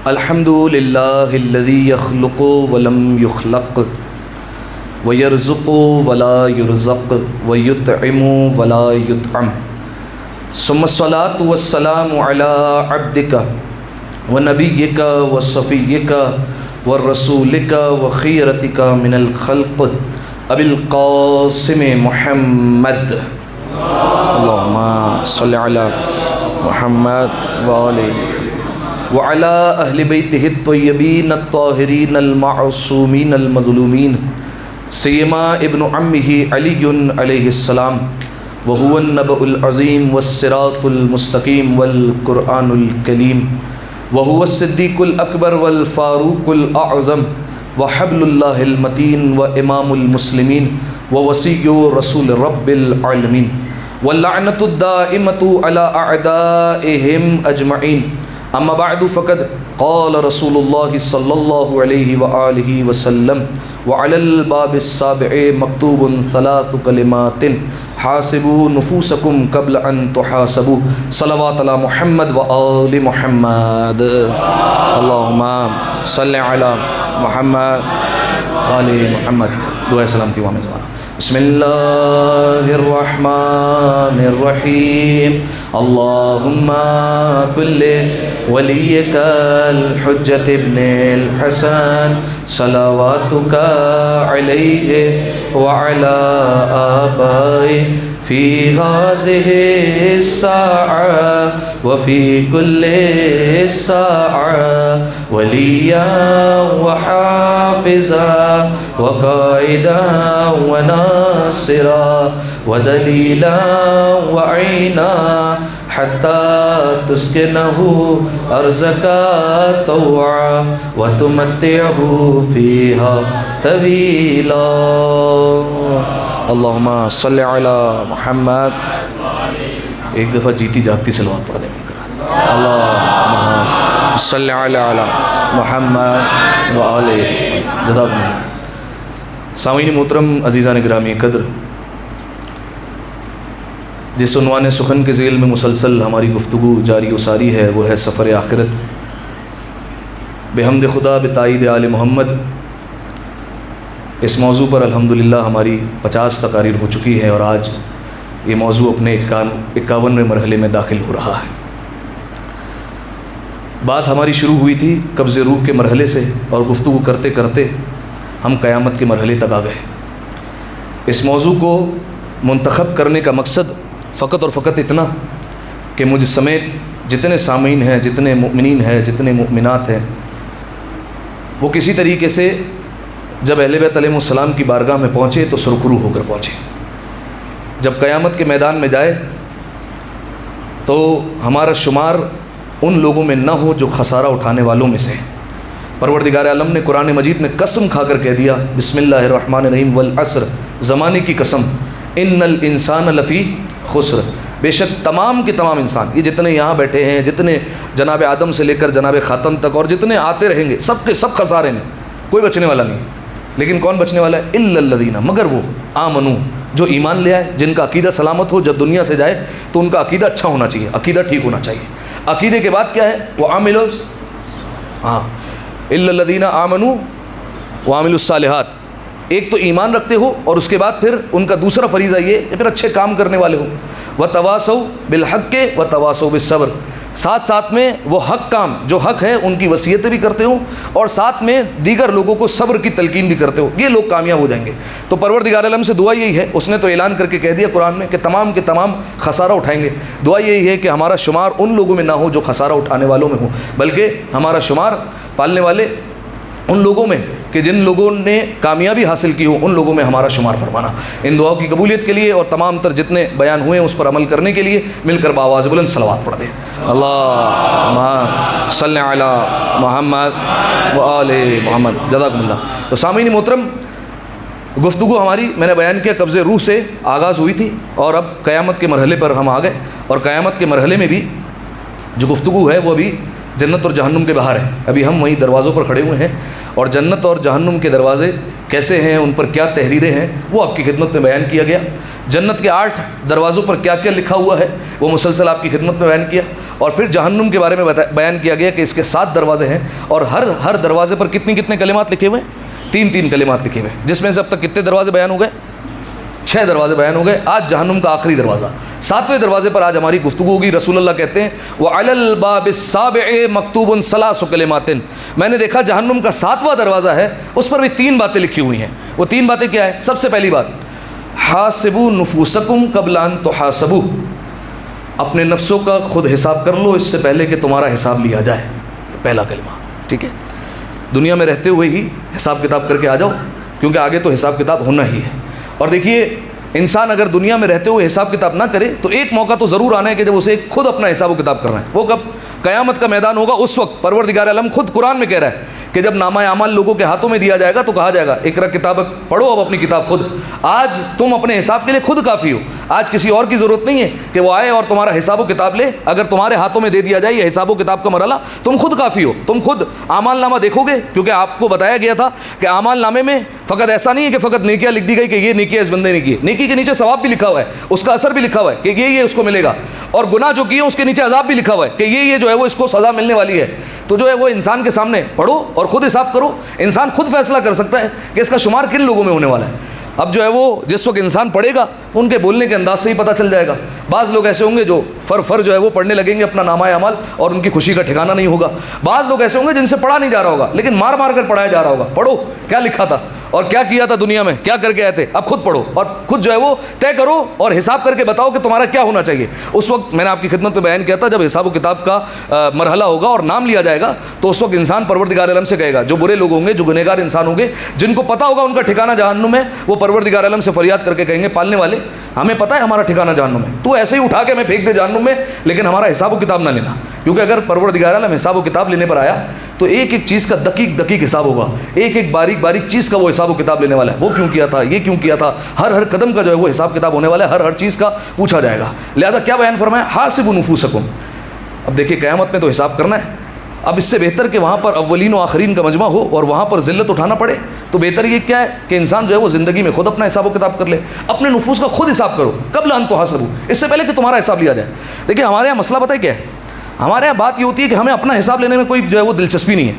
الحمد للہ الذی یخلق ولم یخلق ویرزق ولا یرزق ویطعم ولا یطعم ثم الصلاة والسلام علی عبدک ونبیک وصفیک ورسولک وخیرتک من الخلق ابی القاسم محمد اللہم صلی علی محمد وعلی اہل بیتہ الطیبین الطاہرین المعصومین المظلومین سیما ابن عمہ علی علیہ السلام وہو النبأ العظیم والصراط المستقیم والقرآن الکلیم وہو الصدیق الاکبر والفاروق الاعظم وحبل اللہ المتین وامام المسلمین ووصی رسول رب العالمین واللعنۃ الدائمۃ علی اعدائہم اجمعین اما بعد فقد قال رسول اللہ صلی اللہ علیہ وآلہ وسلم وعلی الباب السابع مکتوب ثلاث کلمات حاسبوا نفوسکم قبل ان تحاسبوا صلوات علی محمد وآل محمد اللہم صلی علی محمد آل محمد دعائے سلامتی وامِ زمانہ بسم اللہ الرحمن الرحیم اللہم کل ولیک الحجۃ ابن الحسن صلواتک علیہ وعلی آبائہ فی هذه الساعة وفي كل ساعة وليا وحافظا وقائدا وناصرا ودليلا وعينا حتى تسكنه أرزك طوعا وتمتعه فيها طويلا اللہم صلی علی محمد. ایک دفعہ جیتی جاگتی صلوات پڑھ دیں مل کر. اللہم صلی علی محمد وآل جزاکم اللہ. سامعین محترم عزیزان گرامی قدر، جس عنوان سخن کے ذیل میں مسلسل ہماری گفتگو جاری و ساری ہے وہ ہے سفر آخرت. بحمد خدا بتائید آل محمد اس موضوع پر الحمدللہ ہماری 50 تقاریر ہو چکی ہیں اور آج یہ موضوع اپنے 51ویں مرحلے میں داخل ہو رہا ہے. بات ہماری شروع ہوئی تھی قبض روح کے مرحلے سے اور گفتگو کرتے کرتے ہم قیامت کے مرحلے تک آ گئے. اس موضوع کو منتخب کرنے کا مقصد فقط اور فقط اتنا کہ مجھ سمیت جتنے سامعین ہیں، جتنے مؤمنین ہیں، جتنے مؤمنات ہیں، وہ کسی طریقے سے جب اہل بیت علیہ السلام کی بارگاہ میں پہنچے تو سرخرو ہو کر پہنچے. جب قیامت کے میدان میں جائے تو ہمارا شمار ان لوگوں میں نہ ہو جو خسارہ اٹھانے والوں میں سے. پروردگار عالم نے قرآن مجید میں قسم کھا کر کہہ دیا بسم اللہ الرحمن الرحیم والعصر، زمانے کی قسم، ان الانسان لفی خسر، بے شک تمام کے تمام انسان، یہ جتنے یہاں بیٹھے ہیں، جتنے جناب آدم سے لے کر جناب خاتم تک اور جتنے آتے رہیں گے، سب کے سب خسارے میں، کوئی بچنے والا نہیں. لیکن کون بچنے والا ہے؟ الا الذین، مگر وہ آمنو جو ایمان لے آئے، جن کا عقیدہ سلامت ہو. جب دنیا سے جائے تو ان کا عقیدہ اچھا ہونا چاہیے، عقیدہ ٹھیک ہونا چاہیے. عقیدے کے بعد کیا ہے؟ وہ عاملوا، الا الذین آمنوا وعملوا الصالحات. ایک تو ایمان رکھتے ہو اور اس کے بعد پھر ان کا دوسرا فریضہ یہ کہ پھر اچھے کام کرنے والے ہو. وتواصوا بالحق وتواصوا بالصبر، ساتھ ساتھ میں وہ حق کام جو حق ہے ان کی وصیتیں بھی کرتے ہوں اور ساتھ میں دیگر لوگوں کو صبر کی تلقین بھی کرتے ہو. یہ لوگ کامیاب ہو جائیں گے. تو پروردگار عالم سے دعا یہی ہے، اس نے تو اعلان کر کے کہہ دیا قرآن میں کہ تمام کے تمام خسارہ اٹھائیں گے. دعا یہی ہے کہ ہمارا شمار ان لوگوں میں نہ ہو جو خسارہ اٹھانے والوں میں ہو، بلکہ ہمارا شمار پالنے والے ان لوگوں میں کہ جن لوگوں نے کامیابی حاصل کی ہو ان لوگوں میں ہمارا شمار فرمانا. ان دعاؤں کی قبولیت کے لیے اور تمام تر جتنے بیان ہوئے ہیں اس پر عمل کرنے کے لیے مل کر بآواز بلند صلوات پڑھ دیں. اللہم صلی علی محمد وآل محمد. جزاکم اللہ. تو سامعین محترم، گفتگو ہماری میں نے بیان کیا قبض روح سے آغاز ہوئی تھی اور اب قیامت کے مرحلے پر ہم آ گئے. اور قیامت کے مرحلے میں بھی جو گفتگو ہے وہ ابھی جنت اور جہنم کے باہر ہے. ابھی ہم وہیں دروازوں پر کھڑے ہوئے ہیں اور جنت اور جہنم کے دروازے کیسے ہیں، ان پر کیا تحریریں ہیں، وہ آپ کی خدمت میں بیان کیا گیا۔ جنت کے 8 دروازوں پر کیا کیا لکھا ہوا ہے وہ مسلسل آپ کی خدمت میں بیان کیا، اور پھر جہنم کے بارے میں بیان کیا گیا کہ اس کے 7 دروازے ہیں، اور ہر دروازے پر کتنے کلمات لکھے ہوئے ہیں، 3 کلمات لکھے ہوئے ہیں، جس میں سے اب تک کتنے دروازے بیان ہو گئے، 6 دروازے بیان ہو گئے۔ آج جہنم کا آخری دروازہ 7ویں دروازے پر آج ہماری گفتگو ہوگی۔ رسول اللہ کہتے ہیں وَعَلَى الْبَابِ السَّابِعِ مَكْتُوبٌ 3 کلمات، میں نے دیکھا جہنم کا 7واں دروازہ ہے، اس پر بھی 3 باتیں لکھی ہوئی ہیں۔ وہ 3 باتیں کیا ہے؟ سب سے پہلی بات، حاسبوا نفوسکم قبل ان تحاسبوا، اپنے نفسوں کا خود حساب کر لو اس سے پہلے کہ تمہارا حساب لیا جائے۔ پہلا کلمہ، ٹھیک ہے، دنیا میں رہتے ہوئے ہی حساب کتاب کر کے آ جاؤ، کیونکہ آگے تو حساب کتاب ہونا ہی ہے۔ اور دیکھیے، انسان اگر دنیا میں رہتے ہوئے حساب کتاب نہ کرے تو ایک موقع تو ضرور آنا ہے کہ جب اسے خود اپنا حساب و کتاب کرنا ہے۔ وہ کب؟ قیامت کا میدان ہوگا، اس وقت پروردگار عالم خود قرآن میں کہہ رہا ہے کہ جب نامہ اعمال لوگوں کے ہاتھوں میں دیا جائے گا تو کہا جائے گا اقرا کتابک، پڑھو اب اپنی کتاب خود، آج تم اپنے حساب کے لیے خود کافی ہو، آج کسی اور کی ضرورت نہیں ہے کہ وہ آئے اور تمہارا حساب و کتاب لے۔ اگر تمہارے ہاتھوں میں دے دیا جائے یہ حساب و کتاب کا مرحلہ، تم خود کافی ہو، تم خود اعمال نامہ دیکھو گے، کیونکہ آپ کو بتایا گیا تھا کہ اعمال نامے میں فقط ایسا نہیں ہے کہ فقط نیکیاں لکھ دی گئی کہ یہ نیکیاں اس بندے نے کی، نیکی کے نیچے ثواب بھی لکھا ہوا ہے، اس کا اثر بھی لکھا ہوا ہے کہ یہ اس کو ملے گا، اور گناہ جو کیے اس کے نیچے عذاب بھی لکھا ہوا ہے کہ یہ جو ہے وہ اس کو سزا ملنے والی ہے۔ تو جو ہے وہ انسان کے سامنے پڑھو اور خود حساب کرو، انسان خود فیصلہ کر سکتا ہے کہ اس کا شمار کن لوگوں میں ہونے والا ہے۔ اب جو ہے وہ جس وقت انسان پڑھے گا ان کے بولنے کے انداز سے ہی پتہ چل جائے گا۔ بعض لوگ ایسے ہوں گے جو فر جو ہے وہ پڑھنے لگیں گے اپنا نامہ اعمال اور ان کی خوشی کا ٹھکانہ نہیں ہوگا۔ بعض لوگ ایسے ہوں گے جن سے پڑھا نہیں جا رہا ہوگا لیکن مار مار کر پڑھایا جا رہا ہوگا، پڑھو کیا لکھا تھا اور کیا کیا تھا دنیا میں، کیا کر کے آئے تھے، اب خود پڑھو اور خود جو ہے وہ طے کرو اور حساب کر کے بتاؤ کہ تمہارا کیا ہونا چاہیے۔ اس وقت میں نے آپ کی خدمت میں بیان کیا تھا جب حساب و کتاب کا مرحلہ ہوگا اور نام لیا جائے گا تو اس وقت انسان پروردگار عالم سے کہے گا، جو برے لوگ ہوں گے، جو گنہگار انسان ہوں گے، جن کو پتہ ہوگا ان کا ٹھکانہ جہنم ہے، وہ پروردگار عالم سے فریاد کر کے کہیں گے پالنے والے ہمیں پتہ ہے ہمارا ٹھکانہ جہنم ہے، تو ایسے ہی اٹھا کے ہمیں پھینک دے جہنم میں، لیکن ہمارا حساب و کتاب نہ لینا، کیونکہ اگر پروردگار عالم حساب و کتاب لینے پر آیا تو ایک ایک چیز کا دقیق حساب ہوگا، ایک ایک باریک چیز کا وہ حساب و کتاب لینے والا ہے، وہ کیوں کیا تھا، یہ کیوں کیا تھا، ہر قدم کا جو ہے وہ حساب کتاب ہونے والا ہے، ہر چیز کا پوچھا جائے گا۔ لہذا کیا بیان فرمایا، حاسبوا نفوسکم۔ اب دیکھیے قیامت میں تو حساب کرنا ہے، اب اس سے بہتر کہ وہاں پر اولین و آخرین کا مجمع ہو اور وہاں پر ذلت اٹھانا پڑے، تو بہتر یہ کیا ہے کہ انسان جو ہے وہ زندگی میں خود اپنا حساب و کتاب کر لے، اپنے نفوس کا خود حساب کرو قبل ان تحاسبوا، اس سے پہلے کہ تمہارا حساب لیا جائے۔ دیکھیے ہمارے یہاں مسئلہ پتہ ہے کیا ہے، ہمارے یہاں بات یہ ہوتی ہے کہ ہمیں اپنا حساب لینے میں کوئی جو ہے وہ دلچسپی نہیں ہے،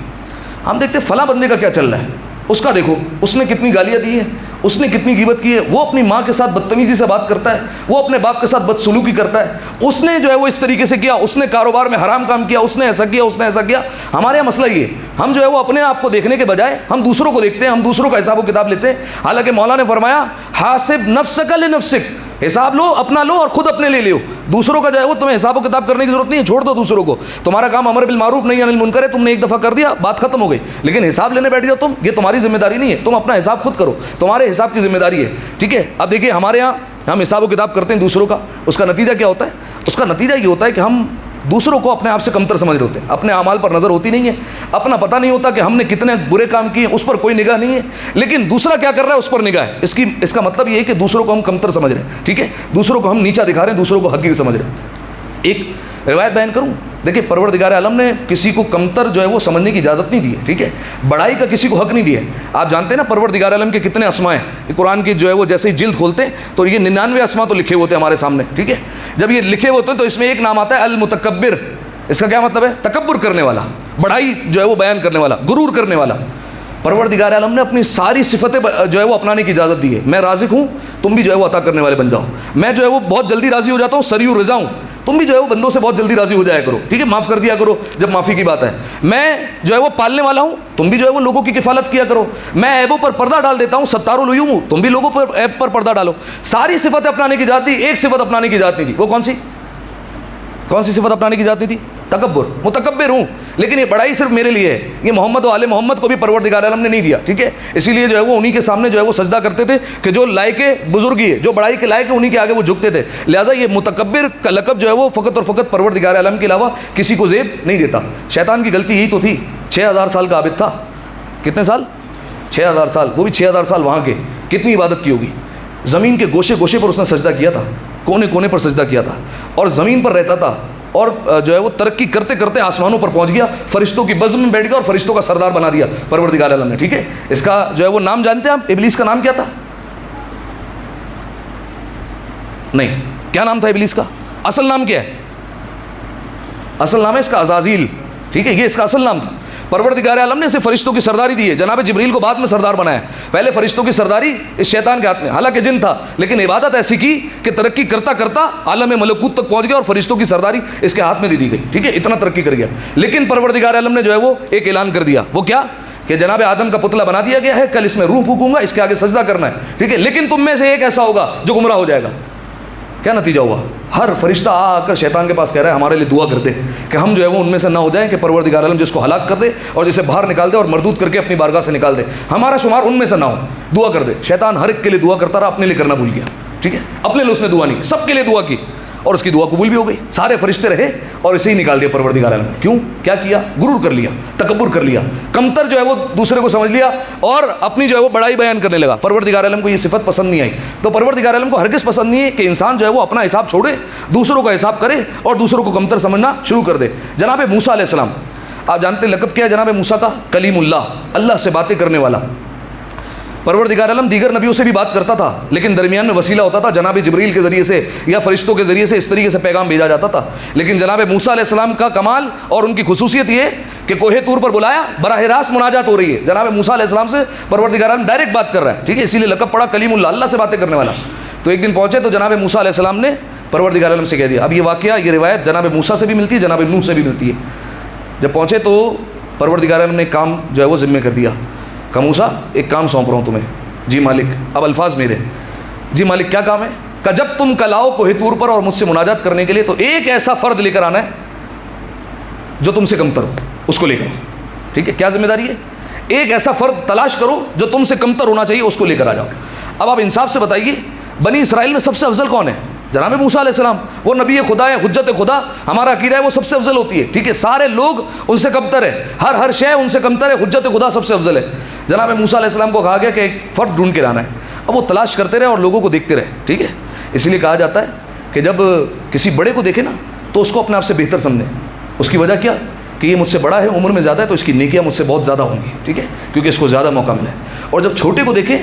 ہم دیکھتے فلاں بندے کا کیا چل رہا ہے، اس کا دیکھو اس نے کتنی گالیاں دی ہیں، اس نے کتنی غیبت کی ہے، وہ اپنی ماں کے ساتھ بدتمیزی سے بات کرتا ہے، وہ اپنے باپ کے ساتھ بدسلوکی کرتا ہے، اس نے جو ہے وہ اس طریقے سے کیا، اس نے کاروبار میں حرام کام کیا، اس نے ایسا کیا، اس نے ایسا کیا۔ ہمارے یہاں مسئلہ یہ ہے، ہم جو ہے وہ اپنے آپ کو دیکھنے کے بجائے ہم دوسروں کو دیکھتے ہیں، ہم دوسروں کا حساب و کتاب لیتے ہیں، حالانکہ مولا نے فرمایا حاسب نفسک لنفسک، حساب لو اپنا لو اور خود اپنے لے لیو، دوسروں کا جو ہے وہ تمہیں حساب و کتاب کرنے کی ضرورت نہیں ہے، چھوڑ دو دوسروں کو، تمہارا کام امر بالمعروف نہیں عن المنکر ہے، تم نے ایک دفعہ کر دیا بات ختم ہو گئی، لیکن حساب لینے بیٹھ جاؤ تم، یہ تمہاری ذمہ داری نہیں ہے، تم اپنا حساب خود کرو، تمہارے حساب کی ذمہ داری ہے، ٹھیک ہے۔ اب دیکھیے ہمارے یہاں ہم حساب و کتاب کرتے ہیں دوسروں کا، اس کا نتیجہ کیا ہوتا ہے، اس کا نتیجہ یہ ہوتا ہے کہ ہم دوسروں کو اپنے آپ سے کمتر سمجھ رہے ہوتے ہیں، اپنے اعمال پر نظر ہوتی نہیں ہے، اپنا پتہ نہیں ہوتا کہ ہم نے کتنے برے کام کیے اس پر کوئی نگاہ نہیں ہے، لیکن دوسرا کیا کر رہا ہے اس پر نگاہ ہے۔ اس کا مطلب یہ ہے کہ دوسروں کو ہم کمتر سمجھ رہے ہیں، ٹھیک ہے، دوسروں کو ہم نیچا دکھا رہے ہیں، دوسروں کو حقیر سمجھ رہے ہیں۔ ایک روایت بیان کروں، دیکھیے پروردگار عالم نے کسی کو کمتر جو ہے وہ سمجھنے کی اجازت نہیں دی ہے، ٹھیک ہے، بڑائی کا کسی کو حق نہیں دیا ہے۔ آپ جانتے ہیں نا پروردگار عالم کے کتنے اسماء ہیں، قرآن کی جو ہے وہ جیسے ہی جلد کھولتے ہیں تو یہ 99 اسماء تو لکھے ہوتے ہیں ہمارے سامنے، ٹھیک ہے، جب یہ لکھے ہوتے ہیں تو اس میں ایک نام آتا ہے المتکبر، اس کا کیا مطلب ہے، تکبر کرنے والا، بڑائی جو ہے وہ بیان کرنے والا، غرور کرنے والا۔ پروردگار عالم نے اپنی ساری صفتیں جو ہے وہ اپنانے کی اجازت دی ہے، میں رازق ہوں تم بھی جو ہے وہ عطا کرنے والے بن جاؤ، میں جو ہے وہ بہت جلدی راضی ہو جاتا ہوں، سریع الرضا ہوں، تم بھی جو ہے وہ بندوں سے بہت جلدی راضی ہو جایا کرو، ٹھیک ہے، معاف کر دیا کرو جب معافی کی بات ہے، میں جو ہے وہ پالنے والا ہوں، تم بھی جو ہے وہ لوگوں کی کفالت کیا کرو، میں عیبوں پر پردہ ڈال دیتا ہوں، ستار العیوب ہوں، تم بھی لوگوں پر عیب پر پردہ ڈالو۔ ساری صفتیں اپنانے کی اجازت دی، ایک صفت اپنانے کی اجازت نہیں دی، وہ کون سی صفت اپنانے کی اجازت نہیں تھی، تکبر، متکبر ہوں، لیکن یہ بڑائی صرف میرے لیے ہے، یہ محمد و آل محمد کو بھی پروردگار عالم نے نہیں دیا، ٹھیک ہے، اسی لیے جو ہے وہ انہی کے سامنے جو ہے وہ سجدہ کرتے تھے کہ جو لائق بزرگی ہے، جو بڑائی کے لائق ہے انہی کے آگے وہ جھکتے تھے، لہذا یہ متکبر کا لقب جو ہے وہ فقط اور فقط پروردگار عالم کے علاوہ کسی کو زیب نہیں دیتا۔ شیطان کی غلطی یہی تو تھی، 6000 سال کا عابد تھا، کتنے سال، 6000 سال، وہ بھی 6000 سال وہاں کے، کتنی عبادت کی ہوگی، زمین کے گوشے گوشے پر اس نے سجدہ کیا تھا، کونے کونے پر سجدہ کیا تھا، اور زمین پر رہتا تھا، اور جو ہے وہ ترقی کرتے کرتے آسمانوں پر پہنچ گیا, فرشتوں کی بزم میں بیٹھ گیا اور فرشتوں کا سردار بنا دیا پروردگار عالم نے. ٹھیک ہے, اس کا جو ہے وہ نام جانتے ہیں آپ؟ ابلیس کا نام کیا تھا؟ نہیں, کیا نام تھا ابلیس کا؟ اصل نام کیا ہے؟ اصل نام ہے اس کا عزازیل. ٹھیک ہے, یہ اس کا اصل نام تھا. پروردگار عالم نے اسے فرشتوں کی سرداری دی ہے. جناب جبریل کو بعد میں سردار بنایا, پہلے فرشتوں کی سرداری اس شیطان کے ہاتھ میں, حالانکہ جن تھا, لیکن عبادت ایسی کی کہ ترقی کرتا کرتا عالم ملکوت تک پہنچ گیا اور فرشتوں کی سرداری اس کے ہاتھ میں دے دی گئی. ٹھیک ہے, اتنا ترقی کر گیا. لیکن پروردگار عالم نے جو ہے وہ ایک اعلان کر دیا, وہ کیا کہ جناب آدم کا پتلا بنا دیا گیا ہے, کل اس میں روح پھونکوں گا, اس کے آگے سجدہ کرنا ہے. ٹھیک ہے, لیکن تم میں سے ایک ایسا ہوگا جو گمراہ ہو جائے گا. کیا نتیجہ ہوا؟ ہر فرشتہ آ کر شیطان کے پاس کہہ رہا ہے ہمارے لیے دعا کر دے کہ ہم جو ہے وہ ان میں سے نہ ہو جائیں کہ پروردگار عالم جس کو ہلاک کر دے اور جسے باہر نکال دے اور مردود کر کے اپنی بارگاہ سے نکال دے, ہمارا شمار ان میں سے نہ ہو, دعا کر دے. شیطان ہر ایک کے لیے دعا کرتا رہا, اپنے لیے کرنا بھول گیا. ٹھیک ہے, اپنے لیے اس نے دعا نہیں کی, سب کے لیے دعا کی اور اس کی دعا قبول بھی ہو گئی. سارے فرشتے رہے اور اسے ہی نکال دیا پروردگار عالم نے. کیوں؟ کیا کیا؟ غرور کر لیا, تکبر کر لیا, کمتر جو ہے وہ دوسرے کو سمجھ لیا اور اپنی جو ہے وہ بڑائی بیان کرنے لگا. پروردگار عالم کو یہ صفت پسند نہیں آئی. تو پروردگار عالم کو ہرگز پسند نہیں ہے کہ انسان جو ہے وہ اپنا حساب چھوڑے, دوسروں کا حساب کرے اور دوسروں کو کمتر سمجھنا شروع کر دے. جناب موسیٰ علیہ السلام, آپ جانتے ہیں لقب کیا ہے جناب موسیٰ کا؟ کلیم اللہ, اللہ سے باتیں کرنے والا. پروردگار عالم دیگر نبیوں سے بھی بات کرتا تھا, لیکن درمیان میں وسیلہ ہوتا تھا جناب جبریل کے ذریعے سے یا فرشتوں کے ذریعے سے, اس طریقے سے پیغام بھیجا جاتا تھا. لیکن جناب موسیٰ علیہ السلام کا کمال اور ان کی خصوصیت یہ کہ کوہ طور پر بلایا, براہ راست مناجات ہو رہی ہے. جناب موسیٰ علیہ السلام سے پروردگار عالم ڈائریکٹ بات کر رہا ہے. ٹھیک ہے, اسی لیے لقب پڑا کلیم اللہ, اللہ سے باتیں کرنے والا. تو ایک دن پہنچے تو جناب موسیٰ علیہ السلام نے پروردگار عالم سے کہہ دیا. اب یہ واقعہ, یہ روایت جناب موسیٰ سے بھی ملتی ہے, جناب نوح سے بھی ملتی ہے. جب پہنچے تو پروردگار عالم نے کام جو ہے وہ ذمہ کر دیا کہ موسیٰ ایک کام سونپ رہا ہوں تمہیں. جی مالک. اب الفاظ میرے, جی مالک کیا کام ہے؟ کہ جب تم کل آؤ کوہ طور پر اور مجھ سے مناجات کرنے کے لیے تو ایک ایسا فرد لے کر آنا ہے جو تم سے کمتر ہو, اس کو لے کر. ٹھیک ہے, کیا ذمہ داری ہے؟ ایک ایسا فرد تلاش کرو جو تم سے کمتر ہونا چاہیے, اس کو لے کر آ جاؤ. اب آپ انصاف سے بتائیے, بنی اسرائیل میں سب سے افضل کون ہے؟ جناب موسیٰ علیہ السلام. وہ نبی خدا ہے, حجت خدا, ہمارا عقیدہ ہے وہ سب سے افضل ہوتی ہے. ٹھیک ہے, سارے لوگ ان سے کمتر ہے, ہر شے ان سے کمتر ہے, حجت خدا سب سے افضل ہے. جناب موسیٰ علیہ السلام کو کہا گیا کہ ایک فرد ڈھونڈ کے لانا ہے. اب وہ تلاش کرتے رہے اور لوگوں کو دیکھتے رہے. ٹھیک ہے, اس لیے کہا جاتا ہے کہ جب کسی بڑے کو دیکھے نا تو اس کو اپنے آپ سے بہتر سمجھیں. اس کی وجہ کیا کہ یہ مجھ سے بڑا ہے, عمر میں زیادہ ہے, تو اس کی نیکیاں مجھ سے بہت زیادہ ہوں گی. ٹھیک ہے, کیونکہ اس کو زیادہ موقع ملا ہے. اور جب چھوٹے کو دیکھیں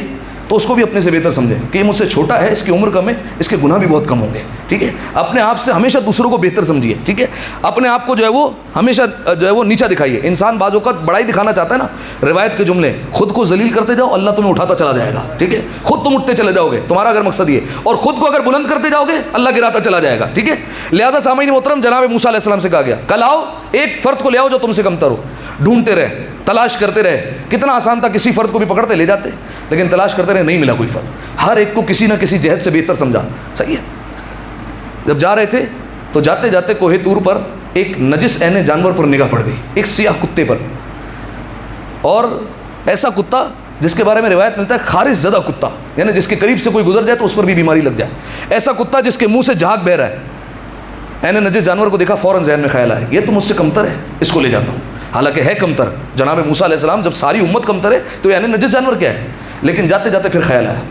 تو اس کو بھی اپنے سے بہتر سمجھیں کہ یہ مجھ سے چھوٹا ہے, اس کی عمر کم ہے, اس کے گناہ بھی بہت کم ہوں گے. ٹھیک ہے, اپنے آپ سے ہمیشہ دوسروں کو بہتر سمجھیے. ٹھیک ہے, اپنے آپ کو جو ہے وہ ہمیشہ جو ہے وہ نیچا دکھائیے. انسان بعض اوقات بڑائی دکھانا چاہتا ہے نا, روایت کے جملے, خود کو ذلیل کرتے جاؤ اللہ تمہیں اٹھاتا چلا جائے گا. ٹھیک ہے, خود تم اٹھتے چلے جاؤ گے, تمہارا اگر مقصد یہ, اور خود کو اگر بلند کرتے جاؤ گے اللہ گراتا چلا جائے گا. ٹھیک ہے, لہذا سامعین محترم جناب موسیٰ علیہ السلام سے کہا گیا کل آؤ, ایک فرد کو لے آؤ جو تم سے کمتر ہو. ڈھونڈتے رہے, تلاش کرتے رہے. کتنا آسان تھا, کسی فرد کو بھی پکڑتے لے جاتے, لیکن تلاش کرتے رہے, نہیں ملا کوئی فرد. ہر ایک کو کسی نہ کسی جہت سے بہتر سمجھا. صحیح ہے. جب جا رہے تھے تو جاتے جاتے کوہ طور پر ایک نجس عین جانور پر نگاہ پڑ گئی, ایک سیاہ کتے پر. اور ایسا کتا جس کے بارے میں روایت ملتا ہے خارش زدہ کتا, یعنی جس کے قریب سے کوئی گزر جائے تو اس پر بھی بیماری لگ جائے. ایسا کتا جس کے منہ سے جھاگ بہ رہا ہے. عین نجس جانور کو دیکھا, فوراً ذہن میں خیال آیا یہ تو مجھ سے کمتر ہے, اس کو لے جاتا ہوں. حالانکہ ہے کمتر. جناب موسیٰ علیہ السلام, جب ساری امت کمتر ہے تو یعنی نجس جانور کیا ہے. لیکن جاتے جاتے پھر خیال آیا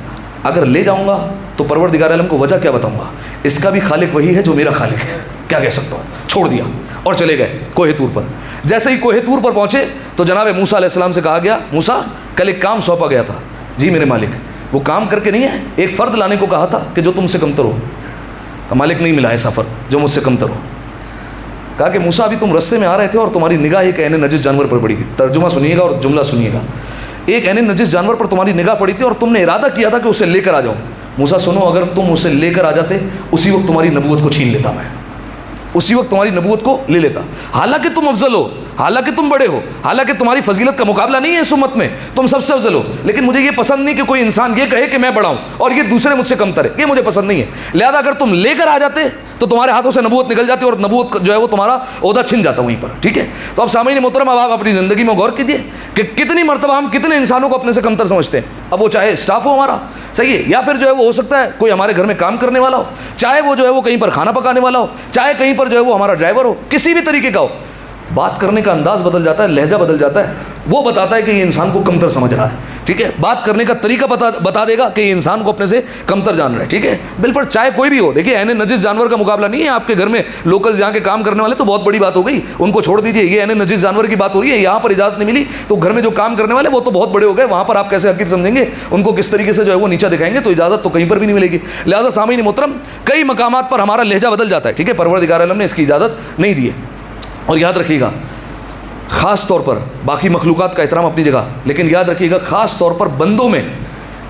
اگر لے جاؤں گا تو پروردگار عالم کو وجہ کیا بتاؤں گا, اس کا بھی خالق وہی ہے جو میرا خالق ہے, کیا کہہ سکتا ہوں. چھوڑ دیا اور چلے گئے کوہ طور پر. جیسے ہی کوہ طور پر پہنچے تو جناب موسیٰ علیہ السلام سے کہا گیا موسیٰ کل ایک کام سونپا گیا تھا. جی میرے مالک. وہ کام کر کے نہیں ہے, ایک فرد لانے کو کہا تھا کہ جو تم سے کمتر ہو. مالک نہیں ملا ایسا فرد جو مجھ سے کمتر ہو. کہا کہ موسیٰ ابھی تم رستے میں آ رہے تھے اور تمہاری نگاہ ایک عین نجس جانور پر پڑی تھی. ترجمہ سنیے گا اور جملہ سنیے گا. ایک عین نجس جانور پر تمہاری نگاہ پڑی تھی اور تم نے ارادہ کیا تھا کہ اسے لے کر آ جاؤ. موسیٰ سنو, اگر تم اسے لے کر آ جاتے اسی وقت تمہاری نبوت کو چھین لیتا, میں اسی وقت تمہاری نبوت کو لے لیتا. حالانکہ تم افضل ہو, حالانکہ تم بڑے ہو, حالانکہ تمہاری فضیلت کا مقابلہ نہیں ہے اس امت میں, تم سب سے افضل ہو, لیکن مجھے یہ پسند نہیں کہ کوئی انسان یہ کہے کہ میں بڑا ہوں اور یہ دوسرے مجھ سے کمتر ہے, یہ مجھے پسند نہیں ہے. لہذا اگر تم لے کر آ جاتے تو تمہارے ہاتھوں سے نبوت نکل جاتی اور نبوت جو ہے وہ تمہارا عہدہ چھن جاتا وہیں پر. ٹھیک ہے, تو اب سامعین محترم اب آپ اپنی زندگی میں غور کیجیے کہ کتنی مرتبہ ہم کتنے انسانوں کو اپنے سے کمتر سمجھتے ہیں. اب وہ چاہے اسٹاف ہو ہمارا, صحیح ہے, یا پھر جو ہے وہ ہو سکتا ہے کوئی ہمارے گھر میں کام کرنے والا ہو, چاہے وہ جو ہے وہ کہیں پر کھانا پکانے والا ہو, چاہے کہیں پر جو ہے وہ ہمارا ڈرائیور ہو, کسی بھی طریقے کا ہو. بات کرنے کا انداز بدل جاتا ہے, لہجہ بدل جاتا ہے, وہ بتاتا ہے کہ یہ انسان کو کمتر سمجھ رہا ہے. ٹھیک ہے, بات کرنے کا طریقہ بتا دے گا کہ یہ انسان کو اپنے سے کمتر جان رہا ہے. ٹھیک ہے, بالفرض چاہے کوئی بھی ہو. دیکھیے عین نجس جانور کا مقابلہ نہیں ہے آپ کے گھر میں لوکل جہاں کے کام کرنے والے, تو بہت بڑی بات ہو گئی, ان کو چھوڑ دیجیے. یہ عین نجس جانور کی بات ہو رہی ہے, یہاں پر اجازت نہیں ملی تو گھر میں جو کام کرنے والے وہ تو بہت بڑے ہو گئے, وہاں پر آپ کیسے حقیر سمجھیں گے, ان کو کس طریقے سے جو ہے وہ نیچا دکھائیں گے, تو اجازت تو کہیں پر بھی نہیں ملے گی. لہٰذا سامعین محترم کئی مقامات پر ہمارا لہجہ بدل جاتا ہے. ٹھیک ہے, پروردگار عالم نے اس کی اجازت نہیں دی ہے. اور یاد رکھیے گا خاص طور پر باقی مخلوقات کا احترام اپنی جگہ, لیکن یاد رکھیے گا خاص طور پر بندوں میں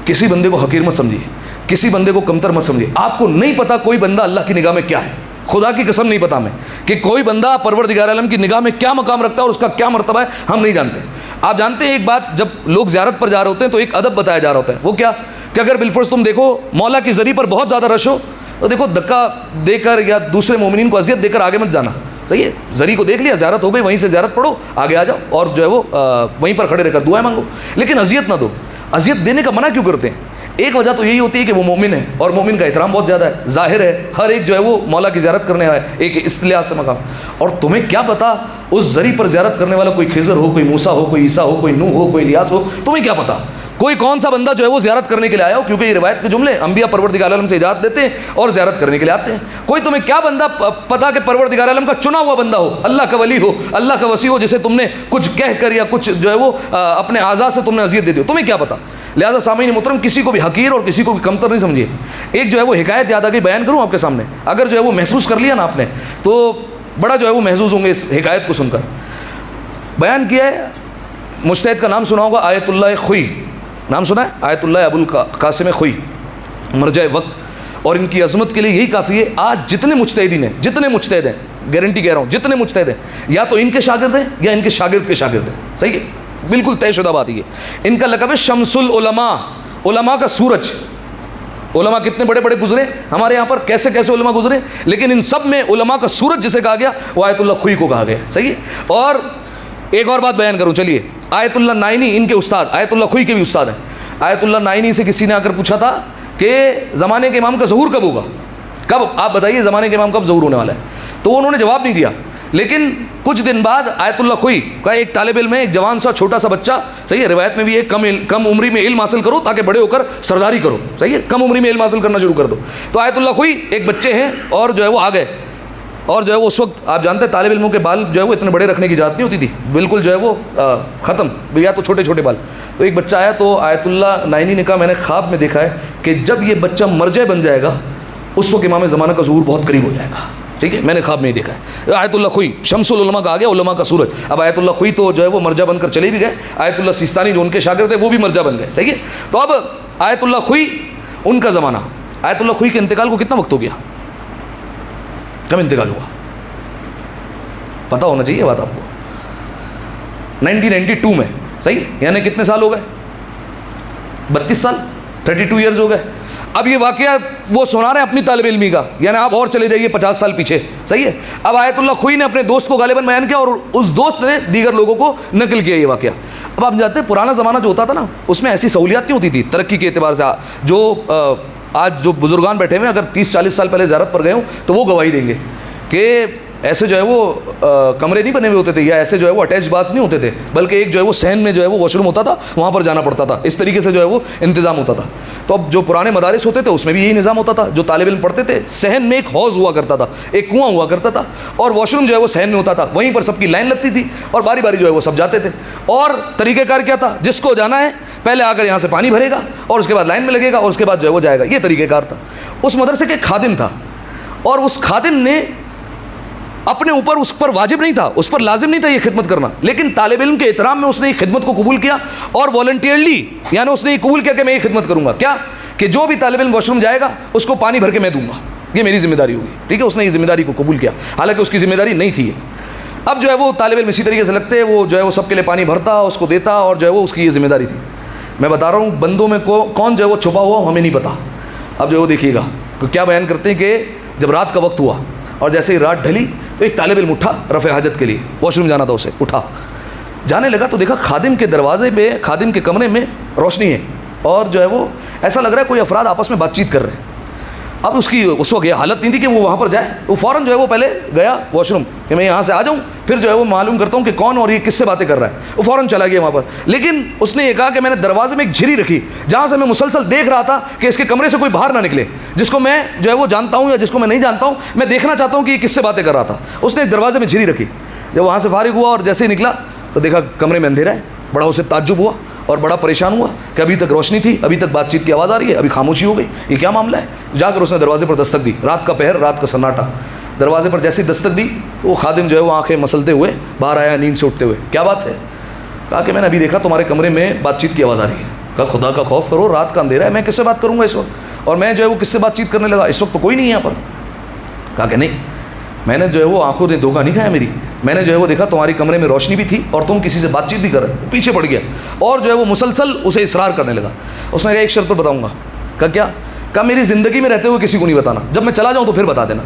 کسی بندے کو حقیر مت سمجھیے, کسی بندے کو کمتر مت سمجھیے. آپ کو نہیں پتا کوئی بندہ اللہ کی نگاہ میں کیا ہے, خدا کی قسم نہیں پتا ہمیں کہ کوئی بندہ پروردگار عالم کی نگاہ میں کیا مقام رکھتا ہے اور اس کا کیا مرتبہ ہے, ہم نہیں جانتے. آپ جانتے ہیں ایک بات, جب لوگ زیارت پر جا رہے ہوتے ہیں تو ایک ادب بتایا جا رہا ہوتا ہے. وہ کیا کہ اگر بالفرض تم دیکھو مولا کی زری پر بہت زیادہ رش ہو تو دیکھو دھکا دے کر یا دوسرے مومنین کو اذیت دے کر آگے مت جانا. صحیح ہے, زری کو دیکھ لیا, زیارت ہو گئی, وہیں سے زیارت پڑھو, آگے آ جاؤ اور جو ہے وہ وہیں پر کھڑے رہ کر دعائیں مانگو, لیکن اذیت نہ دو. اذیت دینے کا منع کیوں کرتے ہیں؟ ایک وجہ تو یہی ہوتی ہے کہ وہ مومن ہے اور مومن کا احترام بہت زیادہ ہے. ظاہر ہے ہر ایک جو ہے وہ مولا کی زیارت کرنے آیا ہے, ایک اصطلاح سے مقام. اور تمہیں کیا پتا اس زری پر زیارت کرنے والا کوئی خضر ہو, کوئی موسیٰ ہو, کوئی عیسیٰ ہو, کوئی نوح ہو, کوئی الیاس ہو, تمہیں کیا پتا کوئی کون سا بندہ جو ہے وہ زیارت کرنے کے لیے آیا ہو, کیونکہ یہ روایت کے جملے انبیاء پروردگار عالم سے اجازت دیتے ہیں اور زیارت کرنے کے لیے آتے ہیں. کوئی تمہیں کیا بندہ پتا کہ پروردگار عالم کا چنا ہوا بندہ ہو, اللہ کا ولی ہو, اللہ کا وصی ہو, جسے تم نے کچھ کہہ کر یا کچھ جو ہے وہ اپنے اعضاء سے تم نے اذیت دے دی ہو, تمہیں کیا پتا. لہٰذا سامعین محترم کسی کو بھی حقیر اور کسی کو بھی کمتر نہیں سمجھیے. ایک جو ہے وہ حکایت یاد آ گئی, بیان کروں آپ کے سامنے, اگر جو ہے وہ محسوس کر لیا نا آپ نے تو بڑا جو ہے وہ محظوظ ہوں گے اس حکایت کو سن کر. بیان کیا ہے, مجتہد کا نام سنا ہوگا آیت اللہ خوئی, نام سنا ہے آیت اللہ ابو القاسم خوئی, مرجع وقت. اور ان کی عظمت کے لیے یہی کافی ہے, آج جتنے مجتہدین ہیں, جتنے مجتہد ہیں, گارنٹی کہہ رہا ہوں جتنے مجتہد ہیں, یا تو ان کے شاگرد ہیں یا ان کے شاگرد کے شاگرد ہیں. صحیح ہے, بالکل طے شدہ بات یہ. ان کا لقب ہے شمس العلماء, علماء کا سورج. علماء کتنے بڑے بڑے گزرے ہمارے یہاں پر, کیسے کیسے علماء گزرے, لیکن ان سب میں علماء کا سورج جسے کہا گیا وہ آیت اللہ خوئی کو کہا گیا. صحیح ہے. اور ایک اور بات بیان کروں, چلیے. آیت اللہ نائنی ان کے استاد, آیت اللہ خوئی کے بھی استاد ہیں. آیت اللہ نائنی سے کسی نے آ کر پوچھا تھا کہ زمانے کے امام کا ظہور کب ہوگا, کب آپ بتائیے زمانے کے امام کب ظہور ہونے والا ہے, تو انہوں نے جواب نہیں دیا. لیکن کچھ دن بعد آیت اللہ خوئی کا ایک طالب علم ہے, ایک جوان سا چھوٹا سا بچہ. صحیح ہے, روایت میں بھی ہے کم عمری میں علم حاصل کرو تاکہ بڑے ہو کر سرداری کرو. صحیح ہے, کم عمری میں علم حاصل کرنا شروع کر دو. تو آیت اللہ خوئی ایک بچے ہیں اور جو ہے وہ آ گئے, اور جو ہے وہ اس وقت آپ جانتے ہیں طالب علموں کے بال جو ہے وہ اتنے بڑے رکھنے کی اجازت نہیں ہوتی تھی, بالکل جو ہے وہ ختم, یا تو چھوٹے چھوٹے بال. تو ایک بچہ آیا تو آیت اللہ نائنی نے کہا میں نے خواب میں دیکھا ہے کہ جب یہ بچہ مرجع بن جائے گا اس وقت امام زمانہ کا ظہور بہت قریب ہو جائے گا. ٹھیک ہے, میں نے خواب میں ہی دیکھا ہے. آیت اللہ خوئی شمس العلماء کا آ گیا, علماء کا سورج. اب آیت اللہ خوئی تو جو ہے وہ مرجع بن کر چلے بھی گئے, آیت اللہ سیستانی جو ان کے شاگرد تھے وہ بھی مرجع بن گئے. صحیح ہے. تو اب آیت اللہ خوئی ان کا زمانہ, آیت اللہ خوئی کے انتقال کو کتنا وقت ہو گیا, کب انتقال ہوا, پتہ ہونا چاہیے بات آپ کو. 1992 میں. صحیح, یعنی کتنے سال ہو گئے, 32 سال, 32 ایئرز ہو گئے. اب یہ واقعہ وہ سنا رہے ہیں اپنی طالب علمی کا, یعنی آپ اور چلے جائیے 50 سال پیچھے. صحیح ہے. اب آیت اللہ خوئی نے اپنے دوست کو غالباً بیان کیا اور اس دوست نے دیگر لوگوں کو نقل کیا یہ واقعہ. اب آپ جانتے ہیں پرانا زمانہ جو ہوتا تھا نا, اس میں ایسی سہولیات نہیں ہوتی تھی ترقی کے اعتبار سے. جو آج جو بزرگان بیٹھے ہوئے اگر 30-40 سال پہلے زیارت پر گئے ہوں تو وہ گواہی دیں گے کہ ایسے جو ہے وہ کمرے نہیں بنے ہوئے ہوتے تھے, یا ایسے جو ہے وہ اٹیچ باتھ نہیں ہوتے تھے, بلکہ ایک جو ہے وہ صحن میں جو ہے وہ واش روم ہوتا تھا, وہاں پر جانا پڑتا تھا. اس طریقے سے جو ہے وہ انتظام ہوتا تھا. تو اب جو پرانے مدارس ہوتے تھے اس میں بھی یہی نظام ہوتا تھا. جو طالب علم پڑھتے تھے صحن میں ایک حوض ہوا کرتا تھا, ایک کنواں ہوا کرتا تھا, اور واش روم جو ہے وہ صحن میں ہوتا تھا. وہیں پر سب کی لائن لگتی تھی اور باری باری جو ہے وہ سب جاتے تھے. اور طریقہ کار کیا تھا, جس کو جانا ہے پہلے آ کر یہاں سے پانی بھرے گا اور اس کے بعد لائن میں لگے گا اور اس کے بعد جو ہے وہ جائے گا. یہ طریقہ کار تھا. اس مدرسے کے خادم تھا, اور اس خادم نے اپنے اوپر اس پر واجب نہیں تھا, اس پر لازم نہیں تھا یہ خدمت کرنا, لیکن طالب علم کے احترام میں اس نے یہ خدمت کو قبول کیا اور والنٹیئرلی, یعنی اس نے یہ قبول کیا کہ میں یہ خدمت کروں گا. کیا کہ جو بھی طالب علم واش روم جائے گا اس کو پانی بھر کے میں دوں گا, یہ میری ذمہ داری ہوگی. ٹھیک ہے, اس نے یہ ذمہ داری کو قبول کیا, حالانکہ اس کی ذمہ داری نہیں تھی یہ. اب جو ہے وہ طالب علم اسی طریقے سے لگتے, وہ جو ہے وہ سب کے لیے پانی بھرتا, اس کو دیتا, اور جو ہے وہ اس کی یہ ذمہ داری تھی. میں بتا رہا ہوں بندوں میں کون جو ہے وہ چھپا ہوا ہمیں نہیں پتا. اب جو ہے وہ دیکھیے گا کیا بیان کرتے ہیں کہ جب رات کا وقت ہوا اور جیسے ہی رات ڈھلی تو ایک طالب علم اٹھا رفع حاجت کے لیے, واش روم جانا تھا اسے, اٹھا جانے لگا تو دیکھا خادم کے دروازے پہ, خادم کے کمرے میں روشنی ہے, اور جو ہے وہ ایسا لگ رہا ہے کوئی افراد آپس میں بات چیت کر رہے ہیں. اب اس وقت یہ حالت نہیں تھی کہ وہ وہاں پر جائے، وہ فوراً جو ہے وہ پہلے گیا واش روم کہ میں یہاں سے آ جاؤں، پھر جو ہے وہ معلوم کرتا ہوں کہ کون اور یہ کس سے باتیں کر رہا ہے، وہ فوراً چلا گیا وہاں پر۔ لیکن اس نے یہ کہا کہ میں نے دروازے میں ایک جھری رکھی جہاں سے میں مسلسل دیکھ رہا تھا کہ اس کے کمرے سے کوئی باہر نہ نکلے، جس کو میں جو ہے وہ جانتا ہوں یا جس کو میں نہیں جانتا ہوں، میں دیکھنا چاہتا ہوں کہ یہ کس سے باتیں کر رہا تھا۔ اس نے ایک دروازے میں جھری رکھی، جب وہاں سے فارغ ہوا اور جیسے ہی نکلا تو دیکھا کمرے میں اندھیرا ہے، بڑا اسے تعجب ہوا اور بڑا پریشان ہوا کہ ابھی تک روشنی تھی، ابھی تک بات چیت کی آواز آ رہی ہے، ابھی خاموشی ہو گئی، یہ کیا معاملہ ہے؟ جا کر اس نے دروازے پر دستک دی، رات کا پہر، رات کا سناٹا، دروازے پر جیسی دستک دی تو وہ خادم جو ہے وہ آنکھیں مسلتے ہوئے باہر آیا نیند سے اٹھتے ہوئے۔ کیا بات ہے؟ کہا کہ میں نے ابھی دیکھا تمہارے کمرے میں بات چیت کی آواز آ رہی ہے۔ کہا خدا کا خوف کرو، رات کا اندھیرا ہے، میں کس سے بات کروں گا اس وقت؟ اور میں جو ہے وہ کس سے بات چیت کرنے لگا، اس وقت تو کوئی نہیں ہے یہاں پر۔ کہا کہ نہیں، میں نے جو ہے وہ آنکھوں نے دھوکہ نہیں کھایا میری، میں نے جو ہے وہ دیکھا تمہاری کمرے میں روشنی بھی تھی اور تم کسی سے بات چیت بھی کر رہے تھے۔ پیچھے پڑ گیا اور جو ہے وہ مسلسل اسے اصرار کرنے لگا۔ اس نے کہا ایک شرط پر بتاؤں گا۔ کہا کیا؟ کہا میری زندگی میں رہتے ہوئے کسی کو نہیں بتانا، جب میں چلا جاؤں تو پھر بتا دینا۔